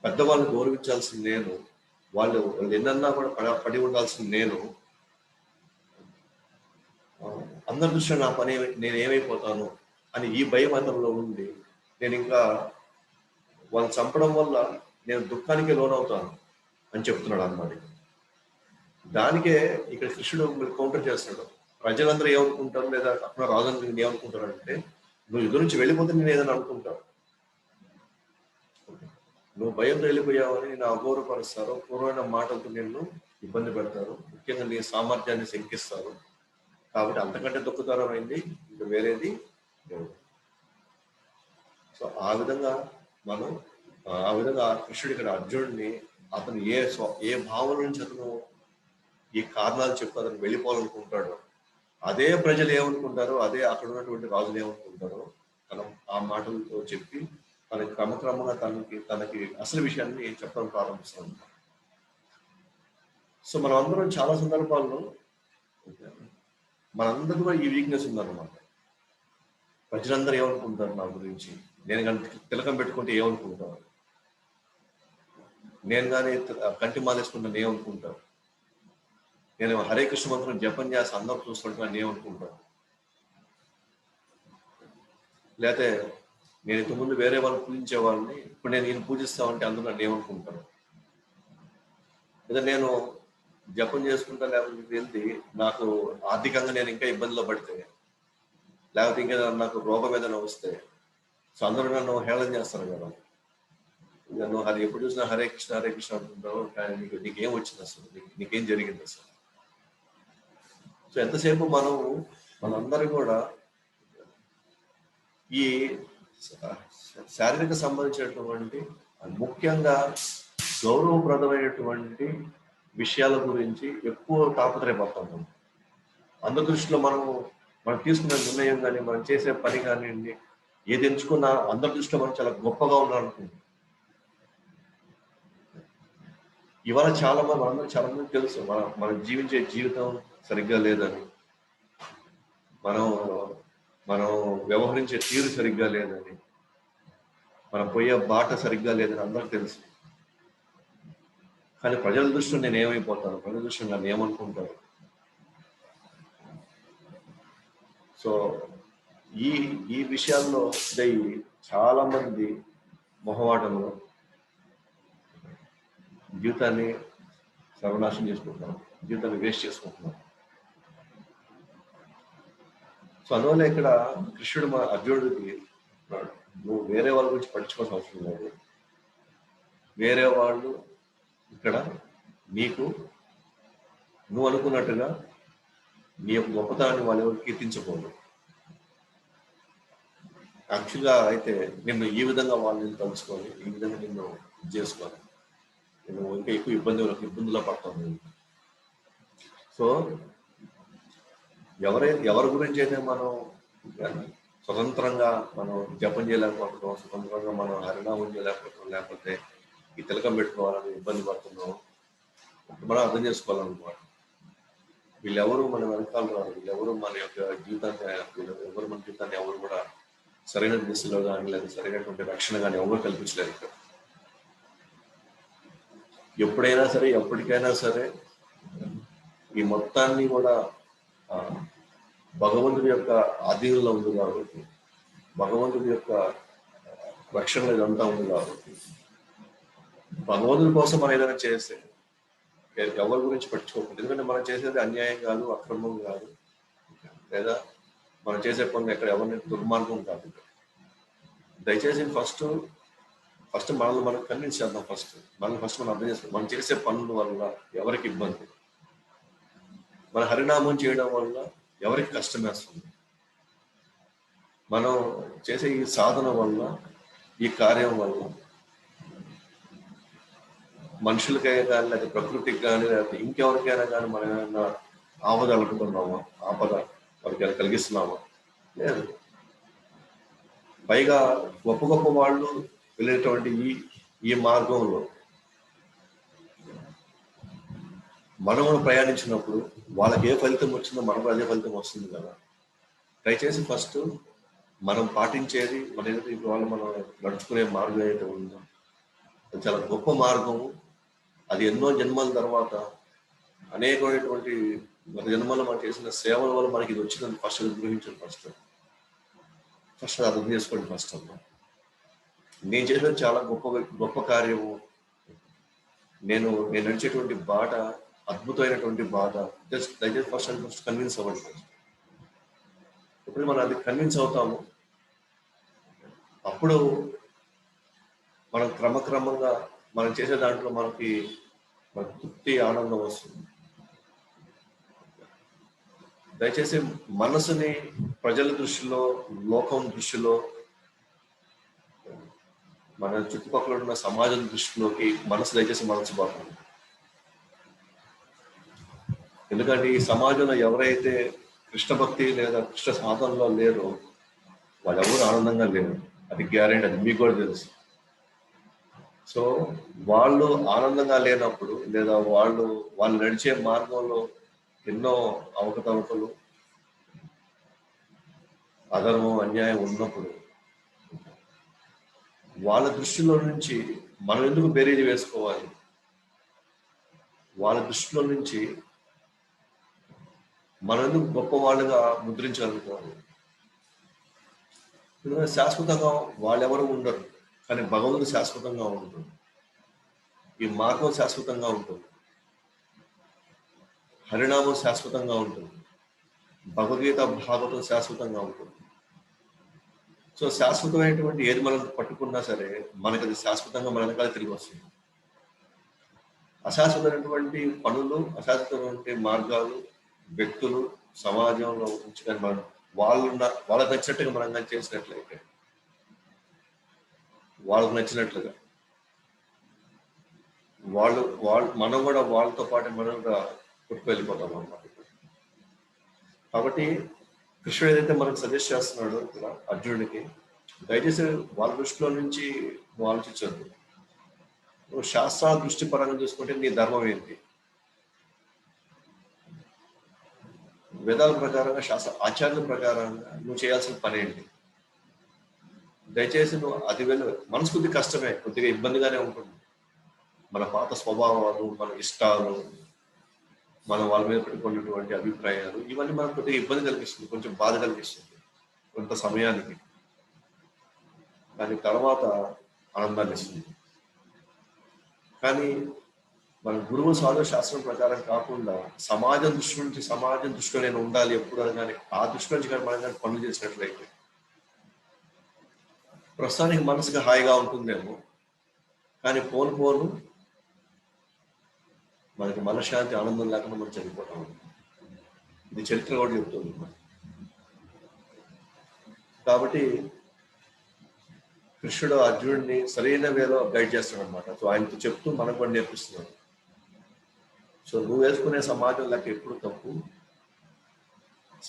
పెద్దవాళ్ళని గౌరవించాల్సింది నేను, వాళ్ళు ఎన్నన్నా కూడా పడి ఉండాల్సింది నేను, అందరి దృష్టిలో నా పని నేను ఏమైపోతాను అని ఈ భయమంతంలో ఉండి నేను ఇంకా వాళ్ళని చంపడం వల్ల నేను దుఃఖానికి లోనవుతాను అని చెప్తున్నాడు అన్నమాట. దానికే ఇక్కడ కృష్ణుడు కౌంటర్ చేస్తున్నాడు. ప్రజలందరూ ఏమనుకుంటారు, లేదా అక్కడ రాజు నేను ఏమనుకుంటారు అంటే, నువ్వు ఎదురు నుంచి వెళ్ళిపోతే నేను ఏదైనా అనుకుంటాను. నువ్వు భయంతో వెళ్ళిపోయావని నేను అగౌరవపరుస్తారు, పూర్వమైన మాటలతో నిన్ను ఇబ్బంది పెడతారు, ముఖ్యంగా నీ సామర్థ్యాన్ని శంకిస్తారు. కాబట్టి అంతకంటే దుఃఖతరమైంది ఇంకా వేరేది లేదు. సో ఆ విధంగా మనం ఆ విధంగా కృష్ణుడు ఇక్కడ అర్జునుడిని అతను ఏ భావన నుంచి అతను ఈ కారణాలు చెప్పి అతను వెళ్ళిపోవాలనుకుంటాడు, అదే ప్రజలు ఏమనుకుంటారో, అదే అక్కడ ఉన్నటువంటి రాజులు ఏమనుకుంటారో తన ఆ మాటలతో చెప్పి తనకి క్రమక్రమంగా తనకి అసలు విషయాన్ని చెప్పడం ప్రారంభిస్తాం. సో మనం అందరం చాలా సందర్భాల్లో మనందరికీ కూడా ఈ వీక్నెస్ ఉందన్నమాట. ప్రజలందరూ ఏమనుకుంటారు నా గురించి, నేను కానీ తిలకం పెట్టుకుంటే ఏమనుకుంటారు, నేను కానీ కంటి మాలేసుకుంటాను ఏమనుకుంటారు, నేను హరే కృష్ణ మంత్రం జపం చేసి అందరూ చూసుకుంటున్నాను ఏమనుకుంటాను, లేకపోతే నేను ఇంతకుముందు వేరే వాళ్ళు పూజించే వాళ్ళని ఇప్పుడు నేను ఈయన పూజిస్తామంటే అందరూ నన్ను ఏమనుకుంటాను, లేదా నేను జపం చేసుకుంటా లేకపోతే వెళ్తే నాకు ఆర్థికంగా నేను ఇంకా ఇబ్బందిలో పడితే, లేకపోతే ఇంకా నాకు రోగం ఏదైనా వస్తే సో అందరూ నన్ను హేళన చేస్తారు కదా, నువ్వు అది ఎప్పుడు చూసినా హరే కృష్ణ అంటుంటావు, కానీ నీకేం వచ్చింది అసలు, నీకేం జరిగింది అసలు. సో ఎంతసేపు మనందరూ కూడా ఈ శారీరక సంబంధించినటువంటి ముఖ్యంగా గౌరవప్రదమైనటువంటి విషయాల గురించి ఎక్కువ తాపత్రయపడతాం. అందరి దృష్టిలో మనం తీసుకున్న నిర్ణయం కానీ, మనం చేసే పని కానివ్వండి, ఏది ఎంచుకున్నా అందరి దృష్టిలో మనం చాలా గొప్పగా ఉన్నారనుకుంటాం. ఇవాళ మనందరూ చాలా మంది తెలుసు మనం జీవించే జీవితం సరిగ్గా లేదని, మనం వ్యవహరించే తీరు సరిగ్గా లేదని, మనం పోయే బాట సరిగ్గా లేదని అందరికి తెలుసు. కానీ ప్రజల దృష్టిలో నేను ఏమైపోతాను, ప్రజల దృష్టిలో నన్ను ఏమనుకుంటారు. సో ఈ విషయాల్లో చాలా మంది మొహమాటంలో జీవితాన్ని సర్వనాశనం చేసుకుంటున్నాం, జీవితాన్ని వేస్ట్ చేసుకుంటున్నాం. సో అందువల్ల ఇక్కడ కృష్ణుడు అర్జునుడికి నువ్వు వేరే వాళ్ళ గురించి పట్టించుకోవాల్సిన అవసరం లేదు, వేరే వాళ్ళు ఇక్కడ నువ్వు అనుకున్నట్టుగా నీ యొక్క గొప్పతనాన్ని వాళ్ళు ఎవరు కీర్తించకూడదు. యాక్చువల్గా అయితే నిన్ను ఈ విధంగా వాళ్ళని తలుచుకొని ఈ విధంగా నిన్ను చేసుకోవాలి, నేను ఇంకా ఎక్కువ ఇబ్బందుల్లో పడతాను. సో ఎవరి గురించి అయితే మనం స్వతంత్రంగా మనం జపం చేయలేకపోతున్నాం, స్వతంత్రంగా మనం హరినామం చేయలేకపోతున్నాం, లేకపోతే ఈ తిలకం పెట్టుకోవాలని ఇబ్బంది పడుతున్నాం, మనం అర్థం చేసుకోవాలన్నమాట. వీళ్ళెవరు మన వెనకాల రారు, వీళ్ళెవరు మన యొక్క జీవితాన్ని ఎవరు కూడా సరైన దిశలో కానీ లేదా సరైనటువంటి రక్షణ కానీ ఎవరు కల్పించలేరు. ఇక్కడ ఎప్పుడైనా సరే ఎప్పటికైనా సరే ఈ మొత్తాన్ని కూడా భగవంతుడి యొక్క ఆధీనంలో ఉంది కాబట్టి, భగవంతుడి యొక్క రక్షణ ఇదంతా ఉంది కాబట్టి, భగవంతుడి కోసం మనం ఏదైనా చేస్తే ఎవరి గురించి పట్టించుకోకూడదు. ఎందుకంటే మనం చేసేది అన్యాయం కాదు, అక్రమం కాదు, లేదా మనం చేసే పనులు ఎక్కడ ఎవరిని దుర్మార్గం కాదు. దయచేసి ఫస్ట్ మనల్ని మనం కన్విన్స్ చేద్దాం. మనం అర్థం చేస్తాం, మనం చేసే పనుల వల్ల ఎవరికి ఇబ్బంది, మన హరినామం చేయడం వల్ల ఎవరికి కష్టం వేస్తుంది, మనం చేసే ఈ సాధన వల్ల ఈ కార్యం వల్ల మనుషులకైనా కానీ లేదా ప్రకృతికి కానీ లేకపోతే ఇంకెవరికైనా కానీ మనం ఏమైనా ఆపద అనుకుంటున్నామా, ఆపద వాళ్ళకి కలిగిస్తున్నామా? లేదు. పైగా గొప్ప వాళ్ళు వెళ్ళేటువంటి ఈ మార్గంలో మనము ప్రయాణించినప్పుడు వాళ్ళకి ఏ ఫలితం వచ్చిందో మనకు అదే ఫలితం వస్తుంది కదా. దయచేసి ఫస్ట్ మనం పాటించేది మన ఏదైతే వాళ్ళు మనం నడుచుకునే మార్గం ఏదైతే ఉందో అది చాలా గొప్ప మార్గము. అది ఎన్నో జన్మల తర్వాత అనేకమైనటువంటి మన జన్మలో మనం చేసిన సేవల వల్ల మనకి ఇది వచ్చిందని ఫస్ట్ గ్రహించండి. ఫస్ట్ అర్థం చేసుకోండి. ఫస్ట్ నేను చేసిన చాలా గొప్ప కార్యము, నేను నడిచేటువంటి బాట అద్భుతమైనటువంటి బాట. దయచేసి ఫస్ట్ కన్విన్స్ అవ్వండి. ఎప్పుడు మనం అది కన్విన్స్ అవుతాము, అప్పుడు మనం క్రమక్రమంగా మనం చేసే దాంట్లో మనకి తృప్తి, ఆనందం వస్తుంది. దయచేసి మనసుని ప్రజల దృష్టిలో, లోకం దృష్టిలో, మన చుట్టుపక్కల ఉన్న సమాజం దృష్టిలోకి మనసు దయచేసి మలచబడుతుంది. ఎందుకంటే ఈ సమాజంలో ఎవరైతే కృష్ణ భక్తి లేదా కృష్ణ సాధనలో లేరో వాళ్ళెవరూ ఆనందంగా లేరు. అది గ్యారెంటీ, అది మీకు కూడా తెలుసు. సో వాళ్ళు ఆనందంగా లేనప్పుడు, లేదా వాళ్ళు నడిచే మార్గంలో ఎన్నో అవకతవకలు, అధర్మం, అన్యాయం ఉన్నప్పుడు వాళ్ళ దృష్టిలో నుంచి మనం ఎందుకు బేరీజు వేసుకోవాలి? వాళ్ళ దృష్టిలో నుంచి మనం ఎందుకు గొప్ప వాళ్ళుగా ముద్రించగలుగుతారు? శాశ్వతంగా వాళ్ళెవరు ఉండరు, కానీ భగవంతుడు శాశ్వతంగా ఉంటుంది. ఈ మార్గం శాశ్వతంగా ఉంటుంది, హరినామం శాశ్వతంగా ఉంటుంది, భగవద్గీత, భాగవతం శాశ్వతంగా ఉంటుంది. సో శాశ్వతమైనటువంటి ఏది మనం పట్టుకున్నా సరే మనకి అది శాశ్వతంగా మన వెనకాల తిరిగి వస్తుంది. అశాశ్వతమైనటువంటి పనులు, అశాశ్వతమైనటువంటి మార్గాలు, వ్యక్తులు సమాజంలో నుంచి కానీ మనం వాళ్ళకి నచ్చినట్టుగా మనం కానీ చేసినట్లయితే, వాళ్ళకు నచ్చినట్లుగా వాళ్ళు మనం కూడా వాళ్ళతో పాటు మనం కూడా పుట్టుకు వెళ్ళిపోతాం అన్నమాట. కాబట్టి కృష్ణుడు ఏదైతే మనకు సజెస్ట్ చేస్తున్నాడో ఇక్కడ అర్జునుడికి, దయచేసి వాళ్ళ దృష్టిలో నుంచి నువ్వు ఆలోచించద్దు. నువ్వు శాస్త్రాల దృష్టి పరంగా చూసుకుంటే నీ ధర్మం ఏంటి, వేదాల ప్రకారంగా, శాస్త్ర ఆచార్యుల ప్రకారంగా నువ్వు చేయాల్సిన పని ఏంటి? దయచేసి నువ్వు అది మనసు కొద్దిగా కష్టమే, కొద్దిగా ఇబ్బందిగానే ఉంటుంది. మన పాత స్వభావాలు, మన ఇష్టాలు, మనం వాళ్ళ మీద పెట్టుకున్నటువంటి అభిప్రాయాలు, ఇవన్నీ మనకు కొద్దిగా ఇబ్బంది కలిగిస్తుంది, కొంచెం బాధ కలిగిస్తుంది కొంత సమయానికి, దాని తర్వాత ఆనందాన్ని ఇస్తుంది. కానీ మన గురువు సాధన శాస్త్రం ప్రకారం కాకుండా సమాజం దృష్టిలో నేను ఉండాలి ఎప్పుడు అని కానీ, ఆ దృష్టి నుంచి కానీ మనం కానీ పనులు చేసినట్లయితే ప్రస్తుతానికి మనసుకి హాయిగా ఉంటుందేమో, కానీ పోను మనకి మనశ్శాంతి, ఆనందం లేకుండా మనం చనిపోతాం. ఇది చరిత్ర కూడా చెప్తుంది. కాబట్టి కృష్ణుడు అర్జునుడిని సరైన వేలో గైడ్ చేస్తాడు అనమాట. సో ఆయనతో చెప్తూ మనం కూడా నేర్పిస్తున్నాడు. సో నువ్వు వేసుకునే సమాజం లెక్క ఎప్పుడు తప్పు,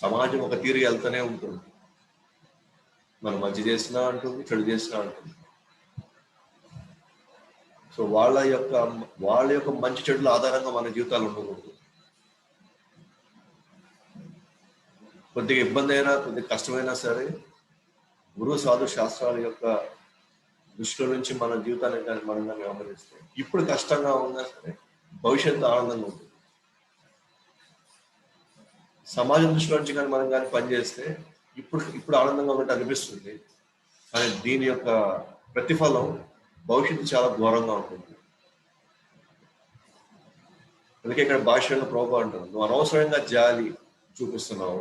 సమాజం ఒక తీరు వెళ్తూనే ఉంటుంది. మనం మంచి చేసినా అంటుంది, చెడు చేసినా అంటుంది. సో వాళ్ళ యొక్క మంచి చెడుల ఆధారంగా మన జీవితాలు ఉండకూడదు. కొద్దిగా ఇబ్బంది అయినా, కొద్దిగా కష్టమైనా సరే గురువు సాధు శాస్త్రాల యొక్క దృష్టిలో నుంచి మన జీవితాన్ని కానీ మనం కానీ వ్యవహరిస్తే, ఇప్పుడు కష్టంగా ఉన్నా సరే భవిష్యత్తు ఆనందంగా ఉంటుంది. సమాజం దృష్టిలో నుంచి కానీ మనం కానీ పనిచేస్తే ఇప్పుడు ఆనందంగా ఉన్నట్టు అనిపిస్తుంది, కానీ దీని యొక్క ప్రతిఫలం భవిష్యత్తు చాలా ఘోరంగా ఉంటుంది. అందుకే ఇక్కడ భాషలో ప్రోభ అంటారు, నువ్వు అనవసరంగా జాలి చూపిస్తున్నావు,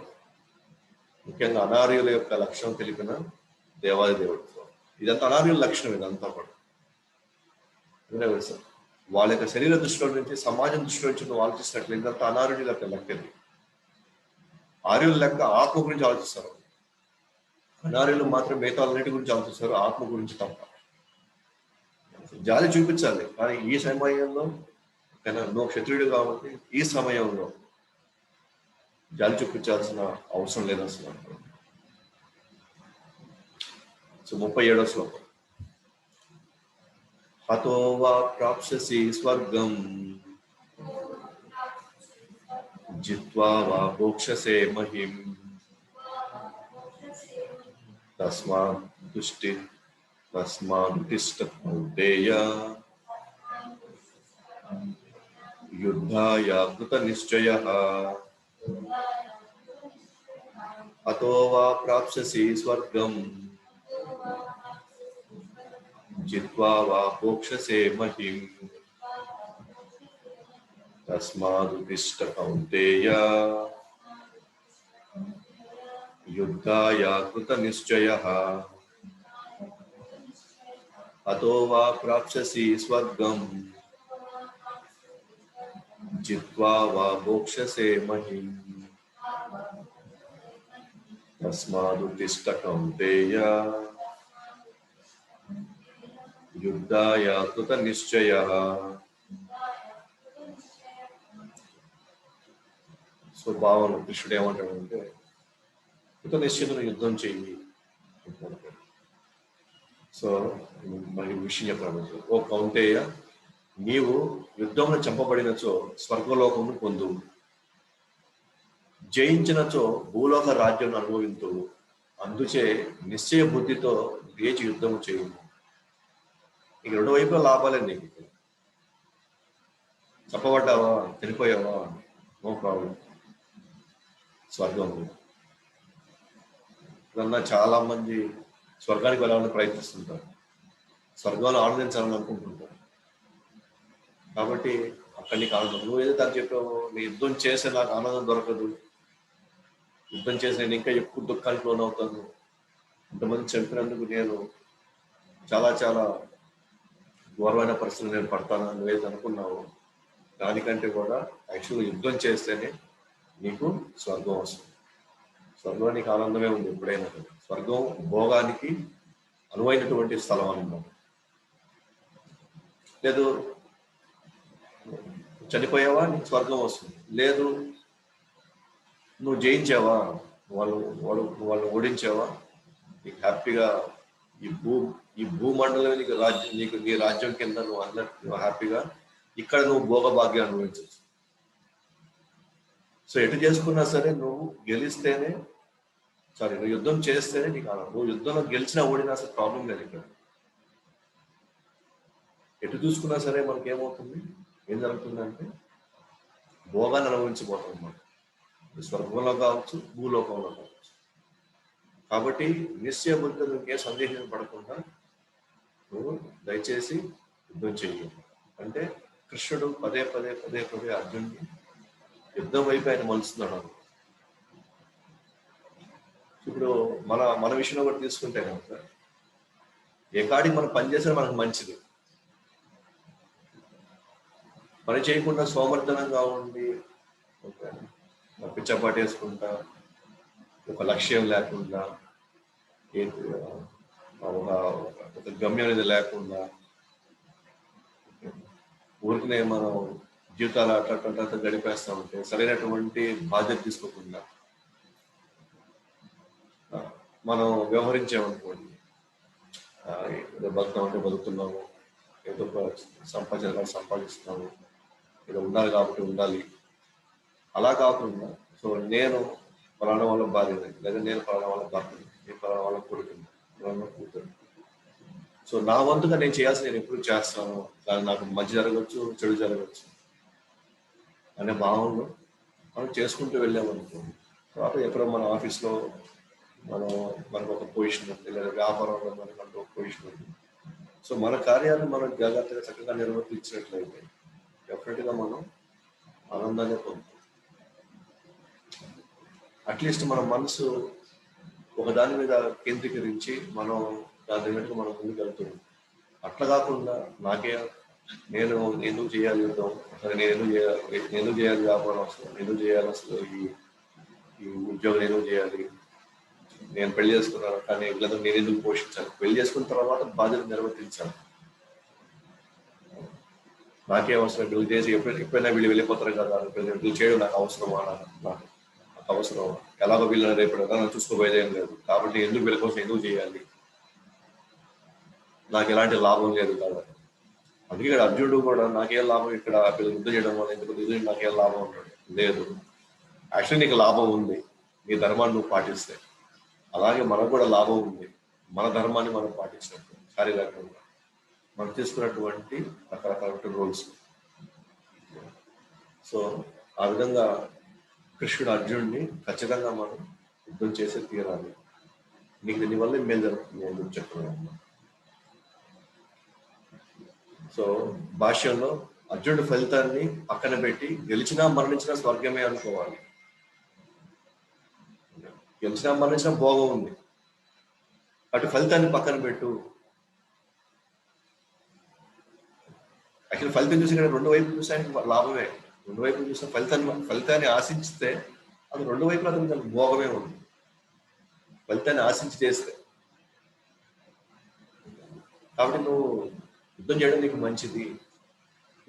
ముఖ్యంగా అనార్యుల యొక్క లక్షణం తెలిపిన దేవాది దేవుడు. ఇదంతా అనార్యుల లక్షణం, ఇదంతా కూడా వాళ్ళ యొక్క శరీర దృష్టిలో నుంచి, సమాజం దృష్టిలో నుంచి నువ్వు ఆలోచిస్తున్నట్లు ఇదంతా అనార్యుల యొక్క లెక్కది. ఆర్యుల లెక్క ఆత్మ గురించి ఆలోచిస్తారు, అనార్యులు మాత్రం మిగతా అన్నిటి గురించి ఆలోచిస్తారు, ఆత్మ గురించి తప్ప. జాలి చూపించాలి, కానీ ఈ సమయంలో నువ్వు క్షత్రియుడు కాబట్టి ఈ సమయంలో జాలి చూపించాల్సిన అవసరం లేదు అసలు. సో 37వ శ్లోకం, హతో వా ప్రాప్స్యసి స్వర్గం జిత్వా వా భోక్ష్యసే మహిం తస్మాదుతిష్ఠ కౌంతేయ యుద్ధాయ కృత నిశ్చయః. హతో వా ప్రాప్స్యసి స్వర్గం జిత్వా వా భోక్ష్యసే మహిం తస్మాదుతిష్ఠ కౌంతేయ యుద్ధాయ కృత నిశ్చయః అతో వా ప్రాప్స్యసి స్వర్గం జిత్వా వా భోక్ష్యసే మహిం తస్మాదుత్తిష్ట కౌంతేయ యుద్ధాయ కృత నిశ్చయః. సో భావన కృష్ణుడు ఏమంటాడంటే కృత నిశ్చయంతో యుద్ధం చెయ్యి. సో మరి విషయం చెప్పాలి. ఓ కౌంతేయ, నీవు యుద్ధంలో చంపబడినచో స్వర్గలోకమును పొందు, జయించినచో భూలోక రాజ్యం అనుభవింతు. అందుచే నిశ్చయ బుద్ధితో లేచి యుద్ధము చేయము. ఇక రెండు వైపుల లాభాలే నీకు. చంపబడ్డావా, చనిపోయావా, నో ప్రాబ్లం, స్వర్గం. ఇదన్నా చాలా మంది స్వర్గానికి వెళ్ళాలని ప్రయత్నిస్తుంటారు, స్వర్గంలో ఆనందించాలని అనుకుంటుంటారు. కాబట్టి అక్కడ నీకు ఆనందం. నువ్వు ఏదో దాన్ని చెప్పావు, నీ యుద్ధం చేస్తే నాకు ఆనందం దొరకదు, యుద్ధం చేసి నేను ఇంకా ఎక్కువ దుఃఖానికి లోనవుతాను, ఇంతమంది చంపినందుకు నేను చాలా చాలా ఘోరమైన పరిస్థితులు నేను పడతానని నువ్వేది అనుకున్నావు. దానికంటే కూడా యాక్చువల్గా యుద్ధం చేస్తేనే నీకు స్వర్గం వస్తుంది. స్వర్గంలో నీకు ఆనందమే ఉంది ఎప్పుడైనా. స్వర్గం భోగానికి అనువైనటువంటి స్థలం అన్నమాట. లేదు చనిపోయావా, నీకు స్వర్గం వస్తుంది. లేదు నువ్వు జయించావా, వాళ్ళు ఓడించావా, నీకు హ్యాపీగా ఈ భూమండలం నీకు రాజ్యం, నీ రాజ్యం కింద నువ్వు అందరు హ్యాపీగా ఇక్కడ నువ్వు భోగభాగ్యం అనుభవించవచ్చు. సో ఎటు చేసుకున్నా సరే నువ్వు గెలిస్తేనే, నువ్వు యుద్ధం చేస్తేనే నీకు ఆనందం. నువ్వు యుద్ధంలో గెలిచినా ఓడినా అసలు ప్రాబ్లం లేదు. ఇక్కడ ఎటు చూసుకున్నా సరే మనకేమవుతుంది, ఏం జరుగుతుందంటే భోగాన్ని అనుభవించబోతాం మనం, స్వర్గంలో కావచ్చు, భూలోకంలో కావచ్చు. కాబట్టి నిశ్చయ బుద్ధితో ఏ సందేహం పడకుండా నువ్వు దయచేసి యుద్ధం చెయ్యి. అంటే కృష్ణుడు పదే పదే పదే పదే అర్జునుడిని యుద్ధం వైపు ఆయన మలుస్తున్నాడు. ఇప్పుడు మన విషయంలో కూడా తీసుకుంటే కనుక ఏ కాడికి మనం పనిచేస్తే మనకు మంచిది. పని చేయకుండా సోమర్థనంగా ఉండి పిచ్చపాటేసుకుంటా, ఒక లక్ష్యం లేకుండా, ఒక గమ్యం అనేది లేకుండా ఊరికనే మనం జీవితాలు అట్లా గడిపేస్తా ఉంటే, సరైనటువంటి బాధ్యత తీసుకోకుండా మనం వ్యవహరించామనుకోండి, ఏదో బతుకుతాం అంటే బతుకుతున్నాము, ఏదో సంపాదిస్తున్నాము, ఏదో ఉండాలి కాబట్టి ఉండాలి, అలా కాకుండా సో నేను ఫలానా వాళ్ళ భార్య, లేదా నేను ఫలానా వాళ్ళ భర్త, నేను ఫలానా వాళ్ళ కొడుకుని, ఫలానా కూతురు, సో నా వంతుగా నేను చేయాల్సి నేను ఎప్పుడు చేస్తాను, కానీ నాకు మంచి జరగవచ్చు, చెడు జరగవచ్చు అనే భావనలో మనం చేసుకుంటూ వెళ్ళామనుకోండి. తర్వాత ఎప్పుడో మన ఆఫీస్లో మనకు ఒక పొజిషన్ ఉంది, లేదా వ్యాపారంలో మనకు ఒక పొజిషన్ ఉంది. సో మన కార్యాలను మనం జాగ్రత్తగా చక్కగా నిర్వర్తించినట్లయితే డెఫినెట్గా మనం ఆనందాన్ని పొందుతాం. అట్లీస్ట్ మన మనసు ఒకదాని మీద కేంద్రీకరించి మనం దాని దగ్గరకు మనం ముందుకు వెళ్తున్నాం. అట్లా కాకుండా నేను ఎందుకు చేయాలి యుద్ధం, అసలు నేను ఎందుకు చేయాలి వ్యాపారం, అసలు ఎందుకు చేయాలి, అసలు ఈ ఉద్యోగం ఎందుకు చేయాలి, నేను పెళ్లి చేసుకున్నాను కానీ వీళ్ళతో నేను ఎందుకు పోషించాలి, పెళ్లి చేసుకున్న తర్వాత బాధ్యత నిర్వర్తించాలి. నాకే అవసరం, వీళ్ళు చేసి ఎప్పుడైనా వీళ్ళు వెళ్ళిపోతారు కదా, వీళ్ళు చేయడం నాకు అవసరమా, నాకు అవసరం, ఎలాగో వీళ్ళని రేపు నన్ను చూసుకోబోయేదేం లేదు కాబట్టి ఎందుకు వీళ్ళ కోసం ఎందుకు చేయాలి, నాకు ఎలాంటి లాభం లేదు కదా. అందుకే ఇక్కడ అర్జునుడు కూడా నాకేం లాభం, ఇక్కడ వీళ్ళు యుద్ధం చేయడం వల్ల ఎందుకు నాకేం లాభం ఉంటాడు లేదు. యాక్చువల్లీ నీకు లాభం ఉంది, నీ ధర్మాన్ని నువ్వు పాటిస్తే. అలాగే మనకు కూడా లాభం ఉంది, మన ధర్మాన్ని మనం పాటించినట్టు శారీరకంగా మనం తీసుకున్నటువంటి రకరకాల రోల్స్. సో ఆ విధంగా కృష్ణుడు అర్జునుడిని ఖచ్చితంగా మనం యుద్ధం చేసే తీరాలి, నీకు దీనివల్ల మేలు జరుగుతుంది అని చెప్తున్నాను. సో భాష్యంలో అర్జునుడి ఫలితాన్ని పక్కన పెట్టి గెలిచినా మరణించినా స్వర్గమే అనుకోవాలి. గెలిచినా మరణించినా భోగం ఉంది. అటు ఫలితాన్ని పక్కన పెట్టు. యాక్చువల్ ఫలితం చూసి రెండు వైపులు చూసానికి లాభమే. రెండు వైపులు చూసిన ఫలితాన్ని ఆశించితే అది రెండు వైపులు అతనికి భోగమే ఉంది. ఫలితాన్ని ఆశించి చేస్తే. కాబట్టి నువ్వు యుద్ధం చేయడం నీకు మంచిది.